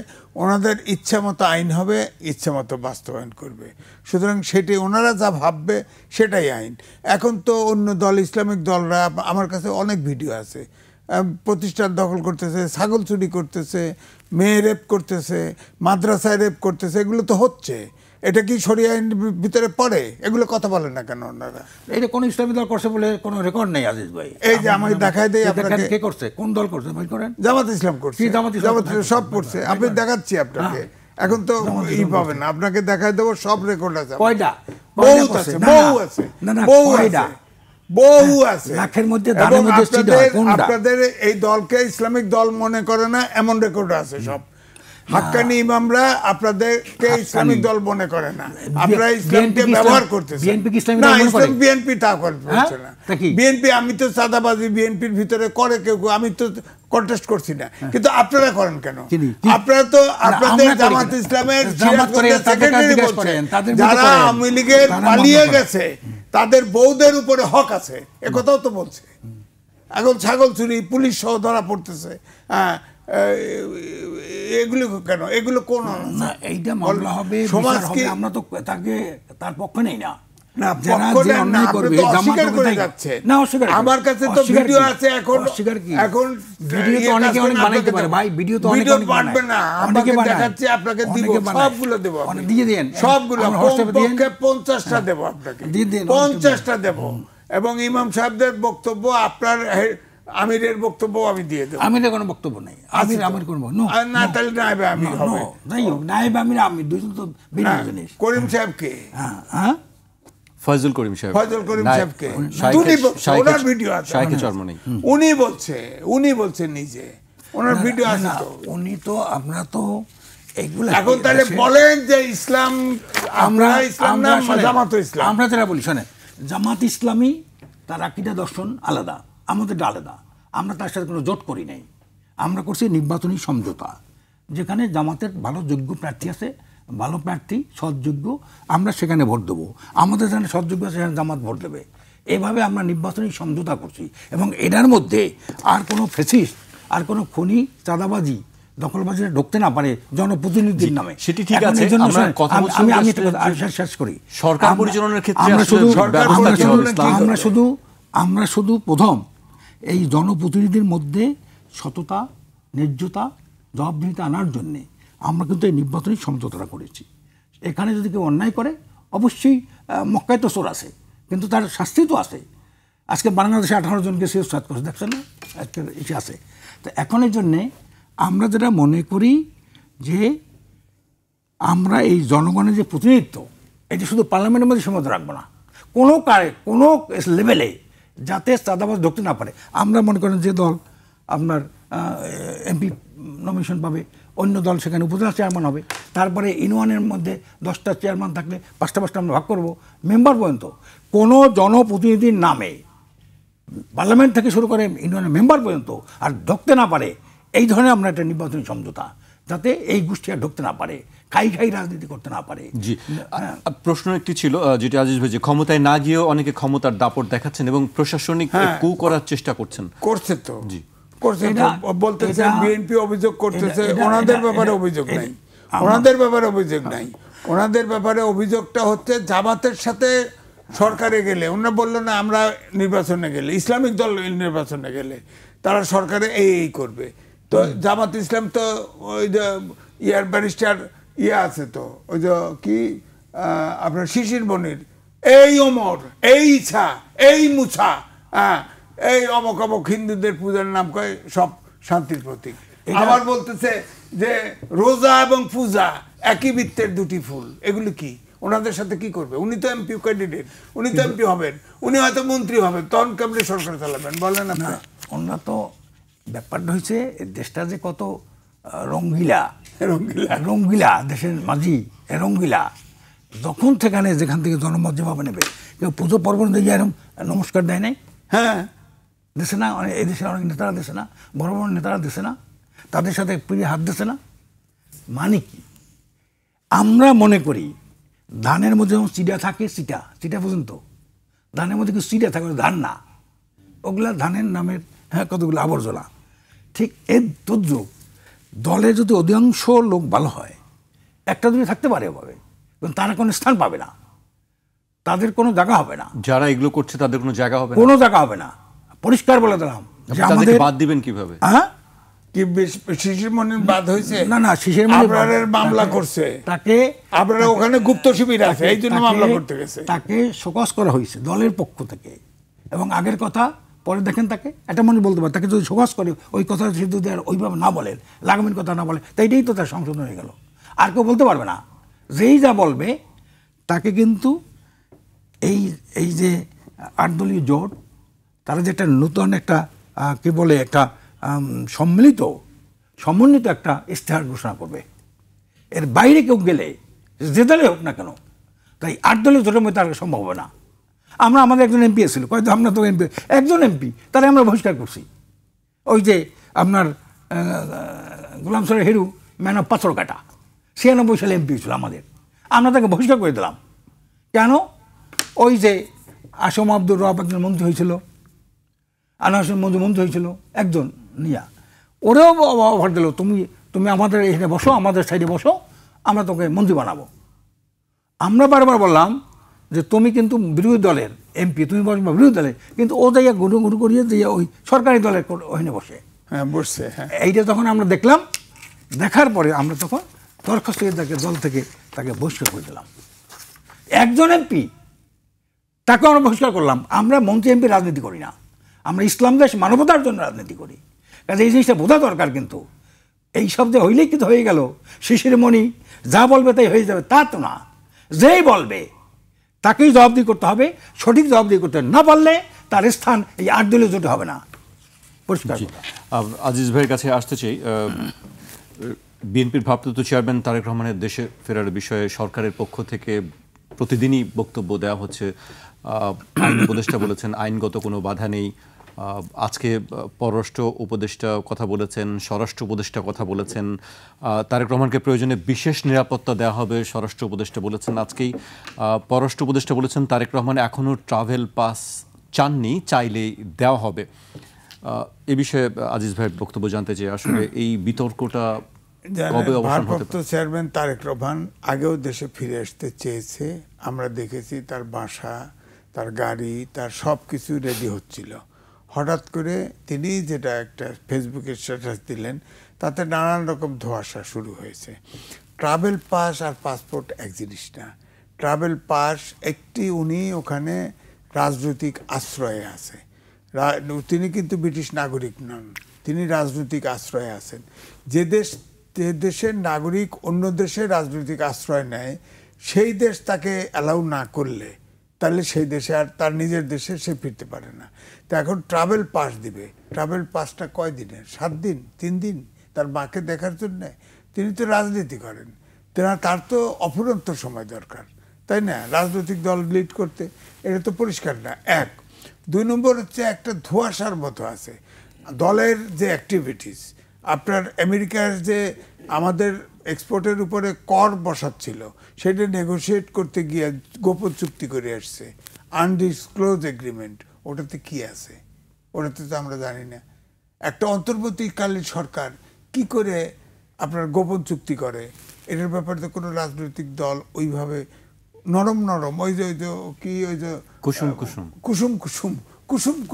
ওনাদের ইচ্ছা মতো আইন হবে, ইচ্ছা মতো বাস্তবায়ন করবে। সুতরাং সেটি ওনারা যা ভাববে সেটাই আইন। এখন তো অন্য দল, ইসলামিক দলরা, আমার কাছে অনেক ভিডিও আছে, প্রতিষ্ঠান দখল করতেছে, ছাগল চুরি করতেছে, মেয়ে রেপ করতেছে, মাদ্রাসায় রেপ করতেছে, এগুলো তো হচ্ছে। এটা কি শরিয়া আইনের ভিতরে পড়ে? এগুলো কথা বলেন না কেন ওনারা? এটা কোন ইসলামী দল করছে বলে কোনো রেকর্ড নেই আজিজ ভাই। এই যে আমাকে দেখাই দেই আপনাকে, কে করছে, কোন দল করছে ভাই করেন? জামাত ইসলাম করছে, জামাত ইসলাম সব করছে। আমি দেখাচ্ছি আপনাকে, এখন তো ই পাবেন না, আপনাকে দেখাই দেবো, সব রেকর্ড আছে। কয়টা? বহু আছে, বহু আছে, বহু আছে, বহু আছে। লাখের মধ্যে দানের মধ্যে আপনাদের এই দলকে ইসলামিক দল মনে করে না এমন রেকর্ড আছে সব। হাক্কানি ইমামরা আপনাদেরকে ইসলামিক দল মনে করে না, আপনারা ইসলামকে ব্যবহার করতেছেন। না, ইসলাম বিএনপি তা করছে না। বিএনপি, আমি তো চাঁদাবাজি বিএনপির ভিতরে করে কেউ, আমি তো কন্টেস্ট করছি না, কিন্তু আপনারা করেন কেন? আপনারা তো আপনাদের জামাত ইসলামের সেক্রেটারি বলছেন যারা আওয়ামী লীগের পালিয়ে গেছে তাদের বউদের উপরে হক আছে, একথাও তো বলছে। এখন ছাগল চুরি পুলিশ সহ ধরা পড়তেছে, এগুলো কেন? এগুলো কোন না, এইটা মামলা হবে, সমাজ কি? আমরা তো তাকে তার পক্ষে নেই না। আমার কাছে তো ভিডিও আছে, এখন ভিডিও তো অনেকে অনেক বানাইতে পারে ভাই, ভিডিও তো অনেকে অনেক বানাবে না, আমাকে দেখাচ্ছি, আপনাকে দিব, সবগুলো দেব, দিয়ে দেন সবগুলো, কমপক্ষে 50টা দেব আপনাকে, 50টা দেব। এবং ইমাম সাহেবদের বক্তব্য, আপনার আমিরের বক্তব্য আমি দিয়ে দেব। আমিরের কোনো বক্তব্য নেই, আমির কোনো না, তাহলে নায়েবে আমির হবে। যাই হোক, নায়েবে আমির আমির দুইজন তো ভিন্ন জিনিস। করিম সাহেবকে, হ্যাঁ ফয়জুল করিম সাহেব, ফয়জুল করিম সাহেবকে ওনার ভিডিও আছে, উনি বলছেন নিজে, ওনার ভিডিও আছে তো। উনি তো, আমরা তো এগুলো এখন তাহলে বলেন যে ইসলাম, আমরা ইসলাম না জামাত ইসলাম? আমরা যারা বলি, শোনেন, জামাত ইসলামী তার আকীদা দর্শন আলাদা, আমাদেরটা আলাদা। আমরা তার সাথে কোনো জোট করি নাই, আমরা করছি নির্বাচনী সমঝোতা, যেখানে জামাতের ভালো যোগ্য প্রার্থী আছে, ভালো প্রার্থী সৎযোগ্য, আমরা সেখানে ভোট দেবো। আমাদের যেখানে সৎযোগ্য আছে সেখানে জামাত ভোট দেবে। এভাবে আমরা নির্বাচনী সমঝোতা করছি। এবং এটার মধ্যে আর কোনো ফ্যাসিস্ট, আর কোনো খনি, চাঁদাবাজি, দখলবাজিরা ঢুকতে না পারে জনপ্রতিনিধির নামে। সেটি ঠিক আছে, আমি শেষ করি। সরকার পরিচালনার ক্ষেত্রে আমরা শুধু প্রথম এই জনপ্রতিনিধির মধ্যে সততা, ন্যায্যতা, জবাবদিহিতা আনার জন্যে আমরা কিন্তু এই নির্বাচনী সমঝোতাটা করেছি। এখানে যদি কেউ অন্যায় করে, অবশ্যই মক্কায় তো চোর আছে, কিন্তু তার শাস্তি তো আছে। আজকে বাংলাদেশে 18 জনকে শিরশ্বাদ করেছে, দেখছেন না, আজকের ইসে আছে। তো এখন এই জন্যে আমরা যেটা মনে করি যে আমরা এই জনগণের যে প্রতিনিধিত্ব, এটি শুধু পার্লামেন্টের মধ্যে সীমাবদ্ধ রাখবো না, কোনো লেভেলে যাতে চাঁদাবাজ ঢুকতে না পারে। আমরা মনে করেন যে দল আপনার এমপি নমিনেশন পাবে, অন্য দল সেখানে উপজেলা চেয়ারম্যান হবে, তারপরে ইউনিয়নের মধ্যে 10টা চেয়ারম্যান থাকলে 5টা আমরা ভাগ করব, মেম্বার পর্যন্ত কোনো জনপ্রতিনিধির নামে পার্লামেন্ট থেকে শুরু করে ইউনিয়নের মেম্বার পর্যন্ত আর ঢুকতে না পারে, এই ধরনের আমরা একটা নির্বাচনী সমঝোতা, যাতে এই গোষ্ঠী আর ঢুকতে না পারে, খাই রাজনীতি করতে না পারে। জি, প্রশ্ন একটি ছিল যেটা আজিজ ভাই, যে ক্ষমতায় না গিয়েও অনেকে ক্ষমতার দাপট দেখাচ্ছেন এবং প্রশাসনিক কু করার চেষ্টা করছে তো। জি, করছে তো, বলতেছে বিএনপি অভিযোগ করতেছে, ওনাদের ব্যাপারে অভিযোগ নাই, ওনাদের ব্যাপারে অভিযোগ নাই, ওনাদের ব্যাপারে অভিযোগটা হচ্ছে জামাতের সাথে সরকারে গেলে, ওনারা বললো না আমরা নির্বাচনে গেলে, ইসলামিক দল নির্বাচনে গেলে তারা সরকারে এই করবে, তো জামাত ইসলাম তো ওই যে ইয়ার ব্যারিস্টার আছে তো ওই যে কি আপনার শিশির মনির, এই ওমর, এই ইচ্ছা, এই মুছা, এই অমক অমক হিন্দুদের পূজার নাম কয় সব শান্তির প্রতীক। আবার বলতেছে যে রোজা এবং পূজা একই বৃত্তের দুটি ফুল, এগুলি কি? ওনাদের সাথে কি করবে? উনি তো এমপি ক্যান্ডিডেট, উনি তো এমপি হবেন, উনি হয়তো মন্ত্রী হবেন, তখন কেমনি সরকার চালাবেন বলেন আপনি? ওনারা তো ব্যাপারটা হয়েছে দেশটা যে কত রঙ্গিলা রঙ্গিলা রঙ্গিলা, দেশের মাঝি রঙ্গিলা, যখন যেখান থেকে জনমত যেভাবে নেবে, কেউ পুজো পার্বণ দিয়ে এরকম নমস্কার দেয় নাই? হ্যাঁ, দেশে না, এই দেশের অনেক নেতারা দেশে না, বড় বড় নেতারা দেশে না, তাদের সাথে পিড়ে হাত দিছে না। মানে কি, আমরা মনে করি ধানের মধ্যে যেমন চিটা থাকে, চিটা পর্যন্ত ধানের মধ্যে কিছু চিটা থাকে, ধান না, ওগুলা ধানের নামের কতগুলো আবর্জনা। ঠিক এর তদ্রুপ দলে যদি অধিকাংশ লোক ভালো হয়, একটা দুটো থাকতে পারে ওভাবে, কিন্তু তারা কোনো স্থান পাবে না, তাদের কোনো জায়গা হবে না। যারা এগুলো করছে তাদের কোনো জায়গা হবে না, কোনো জায়গা হবে না। পরিষ্কার বলে দিলাম যে আমাদের বাদ দিবেন কিভাবে? কি শিশির মনির বাদ হয়েছে? না, শিশির মনির আপনাদের মামলা করছে, তাকে আপনারা ওখানে গুপ্ত শিবির আছে, এই জন্য মামলা করতে গেছে। তাকে শোকজ করা হয়েছে দলের পক্ষ থেকে, এবং আগের কথা পরে দেখেন তাকে একটা মনে বলতে পারে, তাকে যদি শোকজ করে ওই কথা সে যদি আর ওইভাবে না বলেন, লাগামের কথা না বলে, তাইটাই তো তার সংশোধন হয়ে গেল। আর কেউ বলতে পারবে না। যেই যা বলবে তাকে কিন্তু এই যে 8 দলীয় জোট, তারা যে একটা নতুন একটা কি বলে একটা সমন্বিত একটা ইশতেহার ঘোষণা করবে। এর বাইরে কেউ গেলে যে দলে হোক না কেন, তাই 8 দলীয় জোটের মধ্যে আর সম্ভব হবে না। আমরা আমাদের একজন এমপি এসেছিল, কয়েক আমরা তো এমপি, একজন এমপি, তারা আমরা বহিষ্কার করছি। ওই যে আপনার গোলাম সরের হিরু, ম্যান অফ পাথরঘাটা, 96 সালে এমপি ছিল আমাদের, আমরা তাকে বহিষ্কার করে দিলাম। কেন? ওই যে আসম আব্দুর রব একজন মন্ত্রী হয়েছিল, আনোয়ার হোসেন মন্ত্রী হয়েছিল একজন নিয়া, ওরাও অফার দিল, তুমি আমাদের এখানে বসো, আমাদের সাইডে বসো, আমরা তোকে মন্ত্রী বানাবো। আমরা বারবার বললাম যে তুমি কিন্তু বিরোধী দলের এমপি, তুমি বসবে বিরোধী দলের, কিন্তু ও যাইয়া গুরু করিয়ে দিয়ে ওই সরকারি দলের ওখানে বসে বসছে। এইটা তখন আমরা দেখলাম, দেখার পরে আমরা তখন দরখাস্ত তাকে দল থেকে তাকে বহিষ্কার করে দিলাম। একজন এমপি, তাকে আমরা বহিষ্কার করলাম। আমরা মন্ত্রী এমপি রাজনীতি করি না, আমরা ইসলাম দেশ মানবতার জন্য রাজনীতি করি। কাজে এই জিনিসটা বোঝা দরকার। কিন্তু এই শব্দে হইলেই কিন্তু হয়ে গেল, শিশির মণি যা বলবে তাই হয়ে যাবে, তা তো না। যেই বলবে তাকেই জবাবদিহি করতে হবে, সঠিক জবাবদিহি করতে হবে, না পারলে তার স্থান এই 8 দলীয় জোটে হবে না। পরিষ্কার। আজিজ ভাইয়ের কাছে আসতে চাই। বিএনপির ভারপ্রাপ্ত চেয়ারম্যান তারেক রহমানের দেশে ফেরার বিষয়ে সরকারের পক্ষ থেকে প্রতিদিনই বক্তব্য দেওয়া হচ্ছে। আইন উপদেষ্টা বলেছেন আইনগত কোনো বাধা নেই। আজকে পররাষ্ট্র উপদেষ্টা কথা বলেছেন, স্বরাষ্ট্র উপদেষ্টা কথা বলেছেন, তারেক রহমানকে প্রয়োজনে বিশেষ নিরাপত্তা দেওয়া হবে, স্বরাষ্ট্র উপদেষ্টা বলেছেন। আজকেই পররাষ্ট্র উপদেষ্টা বলেছেন তারেক রহমান এখনও ট্রাভেল পাস চাননি, চাইলেই দেওয়া হবে। এ বিষয়ে আজিজ ভাইয়ের বক্তব্য জানতে চাই, আসলে এই বিতর্কটা কবে অবসান হতে পারে? চেয়ারম্যান তারেক রহমান আগেও দেশে ফিরে আসতে চেয়েছে, আমরা দেখেছি তার বাসা, তার গাড়ি, তার সব কিছু রেডি হচ্ছিল। হঠাৎ করে তিনি যেটা একটা ফেসবুকে স্ট্যাটাস দিলেন, তাতে নানান রকম ধোঁয়াশা শুরু হয়েছে। ট্রাভেল পাস আর পাসপোর্ট এক জিনিস না। ট্রাভেল পাস একটি, উনি ওখানে রাজনৈতিক আশ্রয়ে আছে, তিনি কিন্তু ব্রিটিশ নাগরিক নন, তিনি রাজনৈতিক আশ্রয়ে আছেন। যে দেশের নাগরিক অন্য দেশে রাজনৈতিক আশ্রয় নেয়, সেই দেশ তাকে অ্যালাউ না করলে তাহলে সেই দেশে আর তার নিজের দেশে সে ফিরতে পারে না। তো এখন ট্রাভেল পাস দিবে। ট্রাভেল পাসটা কয় দিনের? 7 দিন, 3 দিন, তার মাকে দেখার জন্যে। তিনি তো রাজনীতি করেন, তার তো অফুরন্ত সময় দরকার, তাই না, রাজনৈতিক দল লিড করতে। এটা তো পরিষ্কার না। 1 2 নম্বর হচ্ছে একটা ধোঁয়াশার মতো আছে দলের যে অ্যাক্টিভিটিস। আপনার আমেরিকার যে আমাদের এক্সপোর্টের উপরে কর বসাচ্ছিল, সেটা নেগোশিয়েট করতে গিয়ে গোপন চুক্তি করে আসছে, আনডিসক্লোজ এগ্রিমেন্ট। ওটাতে কি আছে? ওটাতে তো আমরা জানি না। একটা অন্তর্বর্তীকালীন সরকার কি করে আপনার গোপন চুক্তি করে, এটার ব্যাপারে তো কোনো রাজনৈতিক দল ওইভাবে নরম ওই যে কি ওই যে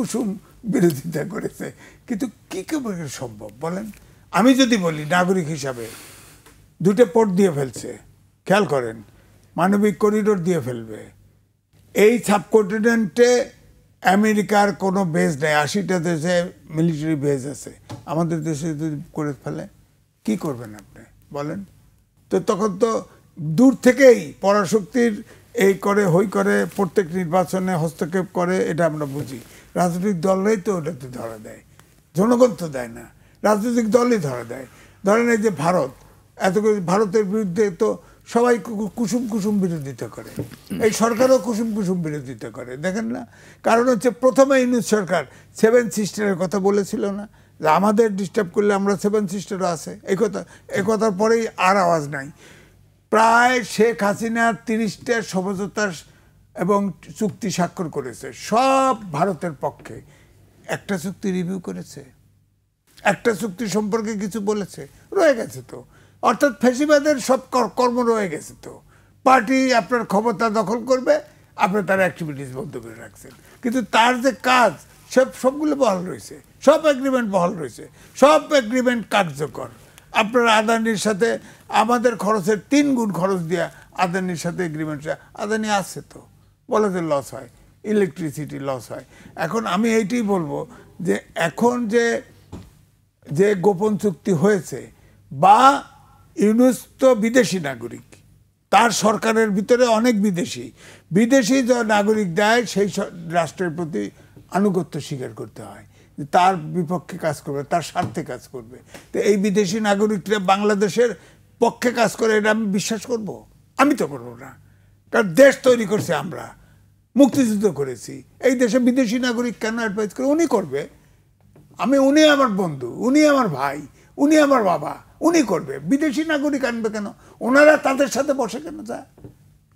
কুসুম বিরোধিতা করেছে। কিন্তু কি করে সম্ভব বলেন? আমি যদি বলি নাগরিক হিসাবে 2টা পোর্ট দিয়ে ফেলছে, খেয়াল করেন, মানবিক করিডোর দিয়ে ফেলবে। এই সাবকন্টিনেন্টে আমেরিকার কোনো বেজ নেই, 80টা দেশে মিলিটারি বেজ আছে। আমাদের দেশে যদি করে ফেলে কি করবেন আপনি বলেন? তো তখন তো দূর থেকেই পরাশক্তির এই করে হই করে প্রত্যেক নির্বাচনে হস্তক্ষেপ করে, এটা আমরা বুঝি। রাজনৈতিক দলরাই তো ওটাতে ধরা দেয়, জনগণ তো দেয় না, রাজনৈতিক দলই ধরা দেয়। ধরেন এই যে ভারত, ভারতের বিরুদ্ধে তো সবাই কুসুম কুসুম বিরোধিতা করে, এই সরকারও কুসুম কুসুম বিরোধিতা করে, দেখেন না? কারণ হচ্ছে প্রথমে ইউনুস সরকার 7 সিস্টারের কথা বলেছিল না, যে আমাদের ডিস্টার্ব করলে আমরা 7 সিস্টারও আছে, এই কথার পরেই আর আওয়াজ নাই। প্রায় শেখ হাসিনা 30টা সমঝোতা এবং চুক্তি স্বাক্ষর করেছে, সব ভারতের পক্ষে। একটা চুক্তি রিভিউ করেছে? একটা চুক্তি সম্পর্কে কিছু বলেছে? রয়ে গেছে তো। অর্থাৎ ফ্যাসিবাদের সব কর্ম রয়ে গেছে তো। পার্টি আপনার ক্ষমতা দখল করবে, আপনি তার অ্যাক্টিভিটিস বন্ধ করে রাখছেন, কিন্তু তার যে কাজ সবগুলো বহাল রয়েছে, সব এগ্রিমেন্ট বহাল রয়েছে, সব এগ্রিমেন্ট কার্যকর। আপনার আদানির সাথে আমাদের খরচের 3 গুণ খরচ দিয়া আদানির সাথে এগ্রিমেন্ট, আদানি আছে তো, বলে যে লস হয়, ইলেকট্রিসিটি লস হয়। এখন আমি এইটাই বলবো যে এখন যে গোপন চুক্তি হয়েছে, বা ইউনুস তো বিদেশি নাগরিক, তার সরকারের ভিতরে অনেক বিদেশি যে নাগরিক দেয়, সেই রাষ্ট্রের প্রতি আনুগত্য স্বীকার করতে হয়, তার বিপক্ষে কাজ করবে, তার স্বার্থে কাজ করবে। তো এই বিদেশি নাগরিকরা বাংলাদেশের পক্ষে কাজ করে, এটা আমি বিশ্বাস করব? আমি তো করবো না। কারণ দেশ তৈরি করছে আমরা, মুক্তিযুদ্ধ করেছি, এই দেশে বিদেশি নাগরিক কেন অ্যাডভাইস করে? উনি করবে। উনি আমার বন্ধু, উনি আমার ভাই, উনি আমার বাবা, উনি করবে। বিদেশি নাগরিক আনবে কেন? ওনারা তাদের সাথে বসে কেন যায়?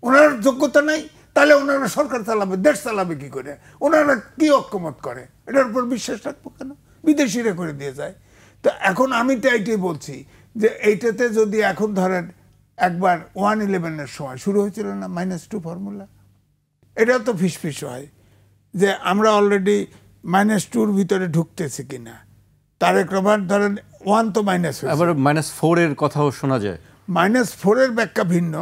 ওনার যোগ্যতা নাই, তাহলে ওনারা সরকার চালাবে, দেশ চালাবে কি করে? ওনারা কি অক্ষমত করে, এটার উপর বিশ্বাস রাখবো কেন? বিদেশিরা করে দিয়ে যায়। তো এখন আমি তো এইটাই বলছি যে এইটাতে যদি এখন ধরেন একবার 1/11-এর সময় শুরু হয়েছিল না -2 ফর্মুলা, এটা তো ফিসফিস হয় যে আমরা অলরেডি -2-র ভিতরে ঢুকতেছি কিনা। তারেক রহমান ধরেন 1 তো মাইনাস হয়েছে, আবার -4-এর কথাও শোনা যায়। -4-এর ব্যাখ্যা ভিন্ন।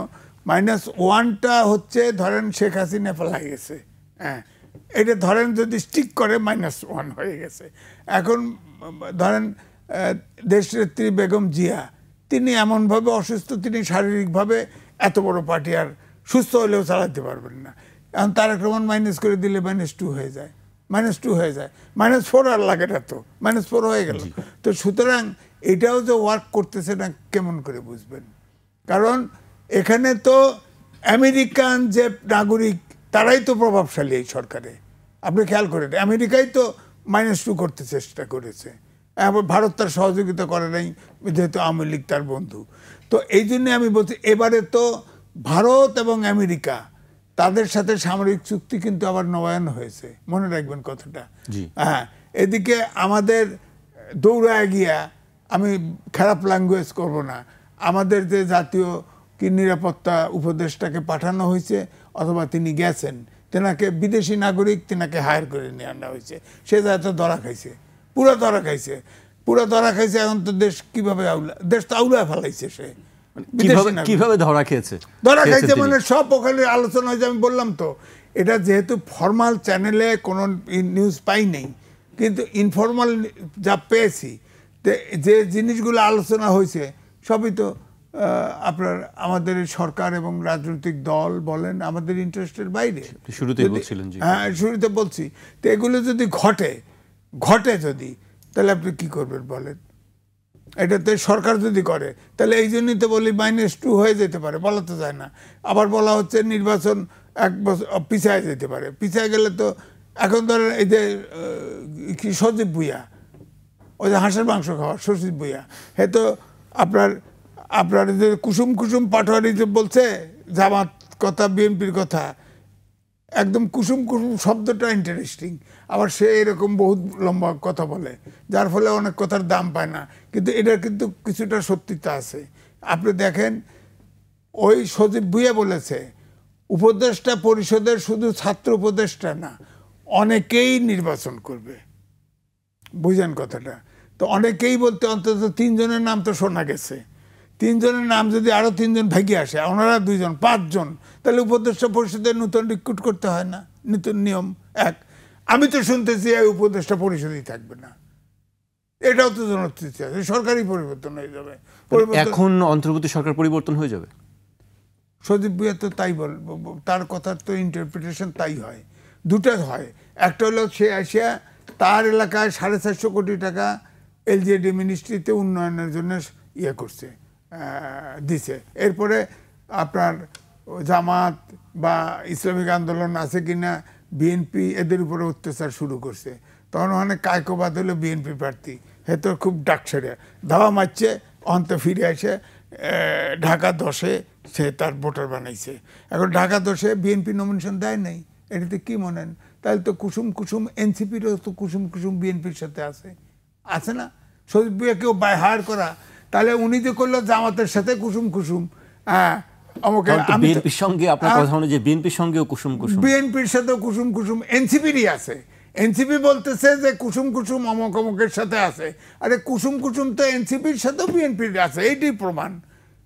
-1টা হচ্ছে ধরেন শেখ হাসিনা ফেলাই গেছে, হ্যাঁ, এটা ধরেন যদি স্টিক করে -1 হয়ে গেছে। এখন ধরেন দেশনেত্রী বেগম জিয়া, তিনি এমনভাবে অসুস্থ, তিনি শারীরিকভাবে এত বড় পার্টি আর সুস্থ হলেও চালাতে পারবেন না। এখন তারেক রহমান মাইনাস করে দিলে -2 হয়ে যায়, -2 হয়ে যায়, -4 আর লাগে না তো, -4 হয়ে গেল। তো সুতরাং এটাও যে ওয়ার্ক করতেছে না কেমন করে বুঝবেন? কারণ এখানে তো আমেরিকান যে নাগরিক, তারাই তো প্রভাবশালী এই সরকারে। আপনি খেয়াল করেন, আমেরিকাই তো -2 করতে চেষ্টা করেছে, ভারত তার সহযোগিতা করে নাই, যেহেতু আওয়ামী লীগ তার বন্ধু। তো এই জন্যে আমি বলছি, এবারে তো ভারত এবং আমেরিকা, তাদের সাথে সামরিক চুক্তি কিন্তু আবার নবায়ন হয়েছে, মনে রাখবেন কথাটা। হ্যাঁ, এদিকে আমাদের দৌড়ায় গিয়া, আমি খারাপ ল্যাঙ্গুয়েজ করব না, আমাদের যে জাতীয় নিরাপত্তা উপদেষ্টাকে পাঠানো হয়েছে, অথবা তিনি গেছেন, তেনাকে বিদেশি নাগরিক, তেনাকে হায়ার করে নিয়ে আনা হয়েছে, সে যাতে ধরা খাইছে, পুরো ধরা খাইছে। এখন তো দেশ কিভাবে দেশ তো আউলা ফেলাইছে, সে কিভাবে ধরা খেয়েছে মানে সব ওখানে আলোচনা হয়েছে। আমি বললাম তো, এটা যেহেতু ফর্মাল চ্যানেলে কোনো নিউজ পাই নেই, কিন্তু ইনফর্মাল যা পেয়েছি, যে জিনিসগুলো আলোচনা হয়েছে সবই তো আপনার আমাদের সরকার এবং রাজনৈতিক দল বলেন, আমাদের ইন্টারেস্টের বাইরে। হ্যাঁ, শুরুতে বলছি। তো এগুলো যদি ঘটে যদি, তাহলে আপনি কি করবেন বলেন? এটাতে সরকার যদি করে, তাহলে এই জন্যই তো বলি -2 হয়ে যেতে পারে, বলা তো যায় না। আবার বলা হচ্ছে নির্বাচন 1 বছর পিছায় যেতে পারে। পিছায় গেলে তো এখন ধরেন এই যে কি সজীব ভুইয়া, ওই যে হাঁসের মাংস খাওয়া সজীব ভুইয়া, হে তো আপনার যে কুসুম কুসুম পাটোয়ারি যে বলছে জামাত কথা, বিএনপির কথা, একদম কুসুম কুসুম শব্দটা ইন্টারেস্টিং। আবার সে এরকম বহুত লম্বা কথা বলে, যার ফলে অনেক কথার দাম পায় না, কিন্তু এটার কিন্তু কিছুটা সত্যিতা আছে। আপনি দেখেন, ওই সজীব ভুইয়া বলেছে উপদেষ্টা পরিষদের শুধু ছাত্র উপদেষ্টা না, অনেকেই নির্বাচন করবে, বুঝেন কথাটা। তো অনেকেই বলতে অন্তত 3 জনের নাম তো শোনা গেছে, 3 জনের নাম যদি আরো 3 জন ভেগে আসে, ওনারা 2 জন, 5 জন, তাহলে উপদেষ্টা পরিষদের নতুন রিক্রুট করতে হয় না? নতুন নিয়ম এক। আমি তো শুনতেছি এই উপদেষ্টা পরিষদই থাকবে না, এটাও তো জনপ্রিয় আছে, সরকারি পরিবর্তন হয়ে যাবে। এখন অন্তর্বর্তী সরকার পরিবর্তন হয়ে যাবে? সজীব ভুঁইয়া তো তাই তার কথার তো ইন্টারপ্রিটেশন তাই হয়, দুটা হয়। একটা হলো সে আসিয়া তার এলাকায় 450 কোটি টাকা এলজেডি মিনিস্ট্রিতে উন্নয়নের জন্য ইয়ে করছে, দিছে। এরপরে আপনার জামাত বা ইসলামিক আন্দোলন আছে কিনা, বিএনপি এদের উপরে অত্যাচার শুরু করছে। তখন অনেক কায়কবাদ হলো বিএনপি প্রার্থী, হে তো খুব ডাক ছেড়ে ধাওয়া মারছে, অন্ত ফিরে আসে ঢাকা 10-এ সে তার ভোটার বানাইছে। এখন ঢাকা 10-এ বিএনপি নমিনেশন দেয় নাই, এটাতে কি মনেন? তাহলে তো কুসুম কুসুম এনসিপিরও তো কুসুম কুসুম বিএনপির সাথে আছে না? সজীব ভুঁইয়াকেও বাই হায়ার করা, তাহলে উনি যে করলো জামাতের সাথে কুসুম কুসুম, আমাকে বিএনপির সঙ্গে আপনার কথা অনুযায়ী বিএনপির সঙ্গেও কুসুম কুসুম, বিএনপির সাথেও কুসুম কুসুম এনসিপিরই আছে। এনসিপি বলতেছে যে কুসুম কুসুম অমক অমকের সাথে আছে, আরে কুসুম কুসুম তো এনসিপির সাথেও বিএনপির আছে, এইটাই প্রমাণ।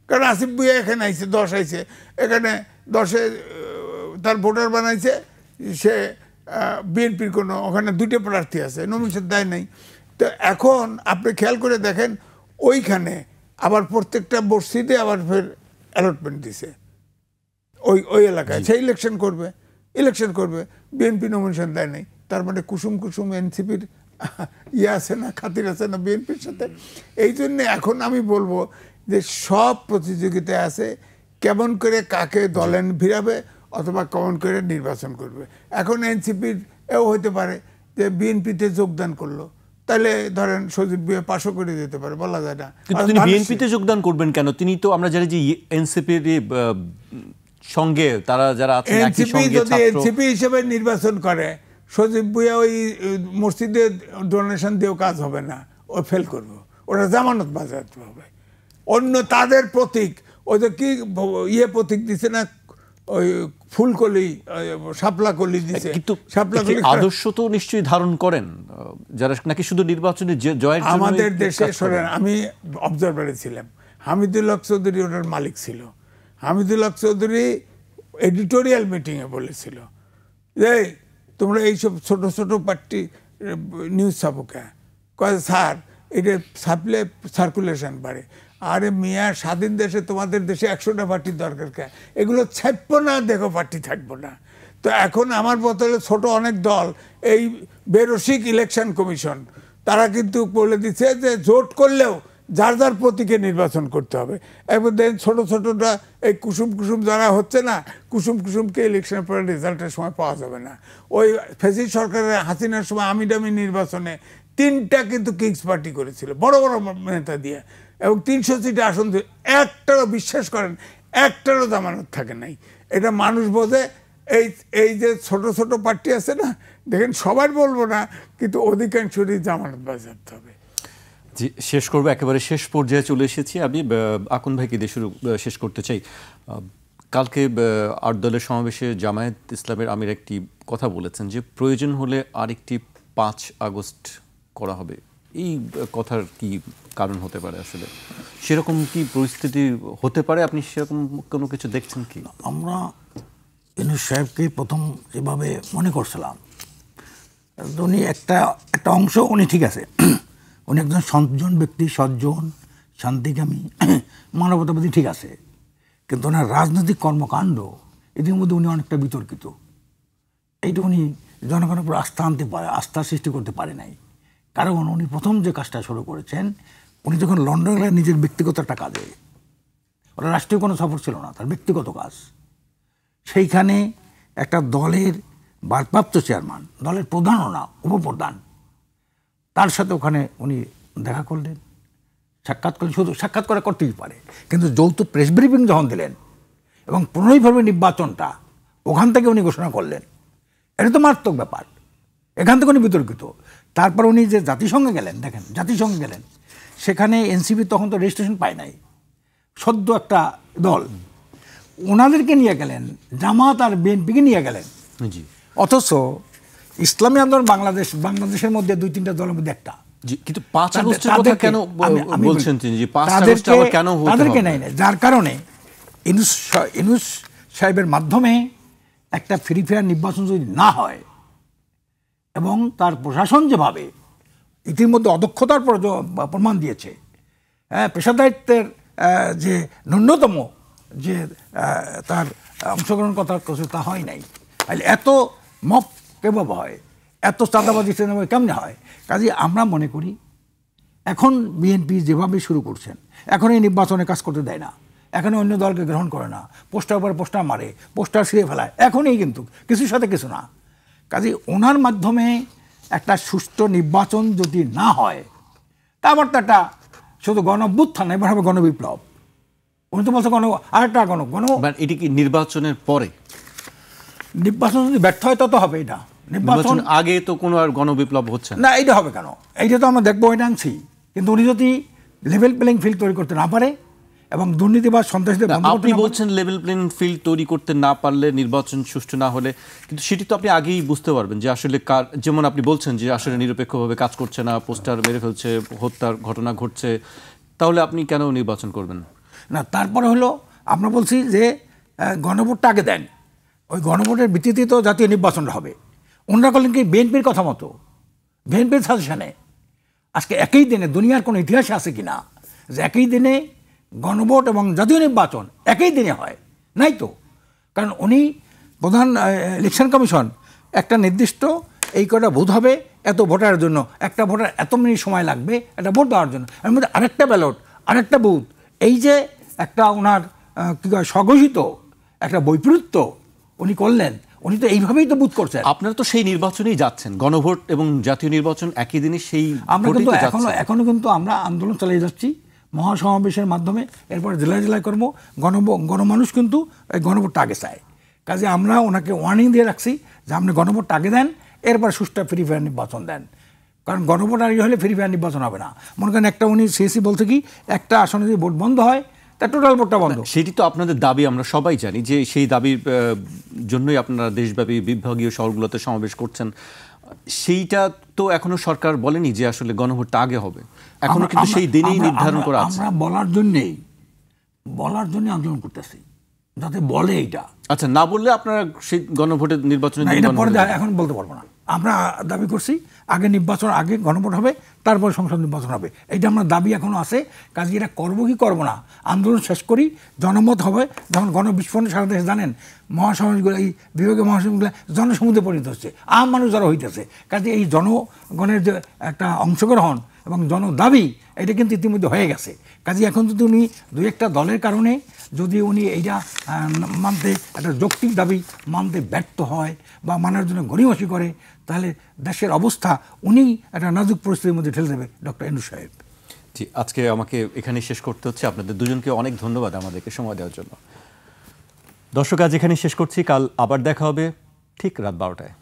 কারণ আসিফ ভুঁইয়া এখানে আইছে, 10 আইছে, এখানে 10-এ তার ভোটার বানাইছে, সে বিএনপির কোনো ওখানে 2টে প্রার্থী আছে, নমিনেশন দেয় নাই। তো এখন আপনি খেয়াল করে দেখেন, ওইখানে আবার প্রত্যেকটা মসজিদে আবার ফের অ্যালটমেন্ট দিছে ওই এলাকায়, সে ইলেকশন করবে, বিএনপি নমিনেশন দেয় নাই। তার মানে কুসুম কুসুম এনসিপির ইয়ে আছে না, খাতির আছে না বিএনপির সাথে। এই জন্য এখন আমি বলবো যে সব প্রতিযোগিতায় আছে কেমন করে কাকে দলে ভিড়াবে অথবা কেমন করে নির্বাচন করবে। এখন এনসিপির এও হইতে পারে যে বিএনপিতে যোগদান করলো, তাহলে ধরেন সজীব ভুঁইয়া পাশও করে যেতে পারে, বলা যায় না। কিন্তু তিনি বিএনপিতে যোগদান করবেন কেন? তিনি তো আমরা জানি যে এনসিপির সঙ্গে তারা যারা আছেন একই সঙ্গে, যদি এনসিপি হিসেবে নির্বাচন করে, সজীব ভুঁইয়া ওই মসজিদে ডোনেশন দিয়েও কাজ হবে না, ও ফেল করবো, ওরা জামানত বাজাতে হবে। অন্য তাদের প্রতীক, ওই যে কি ইয়ে প্রতীক দিছে না, ওই ফুলকলি, শাপলা কলি দিছে, কিন্তু আদর্শ তো নিশ্চয়ই ধারণ করেন যারা, নাকি শুধু নির্বাচনে জয়ের জন্য? আমাদের দেশে শোনেন, আমি অবজারভারে ছিলাম, হামিদুল হক চৌধুরী ওটার মালিক ছিল। হামিদুল হক চৌধুরী এডিটোরিয়াল মিটিংয়ে বলেছিল যে তোমরা এইসব ছোট ছোট পার্টি নিউজ ছাপো কে, কয় স্যার এটা ছাপলে সার্কুলেশন বাড়ে। আরে মিয়া, স্বাধীন দেশে তোমাদের দেশে 100টা পার্টির দরকার কে? এগুলো ছাপবো না, দেখো পার্টি থাকবো না। তো এখন আমার বদলে ছোট অনেক দল, এই বেরসিক ইলেকশন কমিশন, তারা কিন্তু বলে দিচ্ছে যে জোট করলেও যার যার প্রতীকে নির্বাচন করতে হবে। এবার দেখেন ছোট ছোটটা এই কুসুম কুসুম যারা হচ্ছে না, কুসুম কুসুমকে ইলেকশনের পরে রেজাল্টের সময় পাওয়া যাবে না। ওই ফেসিস্ট সরকারের হাসিনার সময় আমিডামি নির্বাচনে 3টা কিন্তু কিংস পার্টি করেছিল, বড় বড় নেতা দিয়ে, এবং 300 সিটে আসন দিয়ে, একটারও, বিশ্বাস করেন, একটারও জামানত থাকে নাই। এটা মানুষ বোঝে। এই যে ছোট ছোট পার্টি আছে না, দেখেন সবার বলবো না, কিন্তু অধিকাংশরই জামানত বাজেয়াপ্ত হবে। জি, শেষ করবো, একেবারে শেষ পর্যায়ে চলে এসেছি। আমি আকুন ভাইকে দিয়ে শুরু শেষ করতে চাই। কালকে 8 দলের সমাবেশে জামায়াত ইসলামের আমির একটি কথা বলেছেন যে প্রয়োজন হলে আরেকটি 5 আগস্ট করা হবে। এই কথার কি কারণ হতে পারে? আসলে সেরকম কি পরিস্থিতি হতে পারে? আপনি সেরকম কোনো কিছু দেখছেন কি? আমরা ইউনূস সাহেবকে প্রথম এভাবে মনে করছিলাম, উনি একটা অংশ উনি ঠিক আছে, উনি একজন সজ্জন ব্যক্তি, সজ্জন, শান্তিকামী, মানবতাবাদী, ঠিক আছে, কিন্তু ওনার রাজনৈতিক কর্মকাণ্ড এটির মধ্যে উনি অনেকটা বিতর্কিত। এইটা উনি জনগণের উপর আস্থা সৃষ্টি করতে পারে নাই। কারণ উনি প্রথম যে কাজটা শুরু করেছেন, উনি যখন লন্ডন গেলেন নিজের ব্যক্তিগত একটা কাজে, ওটা রাষ্ট্রীয় কোনো সফর ছিল না, তার ব্যক্তিগত কাজ, সেইখানে একটা দলের ভারপ্রাপ্ত চেয়ারম্যান, দলের প্রধানও না, উপপ্রধান, তার সাথে ওখানে উনি দেখা করলেন, সাক্ষাৎ করলেন। শুধু সাক্ষাৎ করতেই পারে, কিন্তু যৌথ প্রেস ব্রিফিং যখন দিলেন এবং 15 ফেব্রুয়ারি নির্বাচনটা ওখান থেকে উনি ঘোষণা করলেন, এটা তো মারাত্মক ব্যাপার। এখান থেকে উনি বিতর্কিত। তারপর উনি যে জাতিসংঘে গেলেন, দেখেন জাতিসংঘে গেলেন, সেখানে এনসিপি তখন তো রেজিস্ট্রেশন পায় নাই, সদ্য একটা দল, ওনাদেরকে নিয়ে গেলেন, জামাত আর বিএনপিকে নিয়ে গেলেন। অথচ ইসলামী আন্দোলন বাংলাদেশের মধ্যে 2-3টা দলের মধ্যে একটা, জি, কিন্তু 5 আগস্টের কথা কেন বলছেন তিনি, যে 5 আগস্ট আবার কেন হতে হবে? তাদেরকে নাই না, যার কারণে ইউনূস সাহেবের মাধ্যমে একটা ফ্রি ফেয়ার নির্বাচন যদি না হয় এবং তার প্রশাসন যেভাবে ইতিমধ্যে অদক্ষতার প্রমাণ দিয়েছে, পেশাদারিত্বের যে ন্যূনতম যে তার অংশগ্রহণ কথার কিছু তা হয় নাই, এত মপ কেভাবে হয়, এত চাঁদাবাজি কেমনে হয়? কাজে আমরা মনে করি এখন বিএনপি যেভাবে শুরু করছেন, এখন এই নির্বাচনে কাজ করতে দেয় না, এখন অন্য দলকে গ্রহণ করে না, পোস্টার উপর পোস্টার মারে, পোস্টার ছিঁড়ে ফেলায়, এখনই কিন্তু কিছুর সাথে কিছু না। কাজে ওনার মাধ্যমে একটা সুষ্ঠু নির্বাচন যদি না হয়, তারপর তো একটা শুধু গণ-অভ্যুত্থান, এবার হবে গণবিপ্লব। উনি তো বলছে আরেকটা এটি কি নির্বাচনের পরে? নির্বাচন যদি ব্যর্থ হয় তত হবে এটা। নির্বাচন আগে তো কোনো আর গণবিপ্লব হচ্ছে না, এইটা হবে কেন? এইটা তো আমরা দেখবো, এটা আনছি। কিন্তু উনি যদি লেভেল প্লেইং ফিল্ড তৈরি করতে না পারে এবং দুর্নীতিবাদ সন্ত্রাসীদের বন্ধ করতে, আপনি বলছেন লেভেল প্লেইং ফিল্ড তৈরি করতে না পারলে, নির্বাচন সুষ্ঠু না হলে, কিন্তু সেটি তো আপনি আগেই বুঝতে পারবেন যে আসলে যেমন আপনি বলছেন যে আসলে নিরপেক্ষভাবে কাজ করছে না, পোস্টার মেরে ফেলছে, হত্যার ঘটনা ঘটছে, তাহলে আপনি কেন নির্বাচন করবেন না? তারপরে হলো আমরা বলছি যে গণভোটটা আগে দেন, ওই গণভোটের ভিত্তিতে তো জাতীয় নির্বাচনটা হবে। ওনারা করলেন কি বিএনপির কথা মতো, বিএনপির সাজেশনে। আজকে একই দিনে দুনিয়ার কোনো ইতিহাসে আছে কিনা যে একই দিনে গণভোট এবং জাতীয় নির্বাচন একই দিনে হয়? নাই তো। কারণ উনি প্রধান ইলেকশন কমিশন একটা নির্দিষ্ট এই কটা ভোট হবে এত ভোটারের জন্য, একটা ভোটার এত মিনিট সময় লাগবে একটা ভোট দেওয়ার জন্য, এর মধ্যে আরেকটা ব্যালট, আরেকটা বুথ, এই যে একটা ওনার কী কয় স্বঘোষিত একটা বৈপরীত্য উনি করলেন, উনি তো এইভাবেই তো বুথ করছেন। আপনারা তো সেই নির্বাচনেই যাচ্ছেন, গণভোট এবং জাতীয় নির্বাচন একই দিনে, সেই আমরা কিন্তু এখনো কিন্তু আমরা আন্দোলন চালিয়ে যাচ্ছি মহাসমাবেশের মাধ্যমে, এরপরে জেলায় জেলায় করবো। গণমানুষ কিন্তু এই গণভোটটা আগে চায়। কাজে আমরা ওনাকে ওয়ার্নিং দিয়ে রাখছি যে আপনি গণভোটটা আগে দেন, এরপর সুষ্ঠু ফ্রি ফেয়ার নির্বাচন দেন। কারণ গণভোট আগে হলে ফ্রি ফেয়ার নির্বাচন হবে না। মনে করেন একটা উনি সিএসি বলছে কি, একটা আসনে যদি ভোট বন্ধ হয় তা টোটাল ভোটটা বন্ধ। সেটি তো আপনাদের দাবি, আমরা সবাই জানি যে সেই দাবির জন্যই আপনারা দেশব্যাপী বিভাগীয় শহরগুলোতে সমাবেশ করছেন। সেইটা তো এখনো সরকার বলেনি যে আসলে গণভোটটা আগে হবে, এখনো কিন্তু সেই দিনেই নির্ধারণ করা আছে। আমরা বলার জন্য আন্দোলন করতেছি, যাতে বলে এইটা। আচ্ছা, না বললে আপনারা সেই গণভোটের নির্বাচনের এখন বলতে পারবো না। আমরা দাবি করছি আগে নির্বাচন, আগে গণভোট হবে, তারপর সংসদ নির্বাচন হবে, এইটা আমরা দাবি এখনো আছে। কাজে এটা করবো কি করবো না, আন্দোলন শেষ করি, জনমত হবে। যখন গণবিস্ফোরণ সারা দেশে জানেন মহাসমাজগুলো, এই বিভাগীয় মহাসমাজগুলো জনসমুদ্রে পরিণত হচ্ছে, আম মানুষ যারা হইতেছে। কাজে এই জনগণের যে একটা অংশগ্রহণ এবং জনদাবি, এটা কিন্তু ইতিমধ্যে হয়ে গেছে। কাজে এখন যদি উনি দুই একটা দলের কারণে যদি উনি এইটা মানতে, একটা যৌক্তিক দাবি মানতে ব্যর্থ হয় বা মানার জন্য গড়িমসি করে, তাহলে দেশের অবস্থা উনি একটা নাজুক পরিস্থিতির মধ্যে ঠেলে দেবে ডক্টর ইউনূস সাহেব। জি, আজকে আমাকে এখানে শেষ করতে হচ্ছে। আপনাদের দুজনকে অনেক ধন্যবাদ আমাদেরকে সময় দেওয়ার জন্য। দর্শক, আজ এখানে শেষ করছি। কাল আবার দেখা হবে ঠিক রাত 12টায়।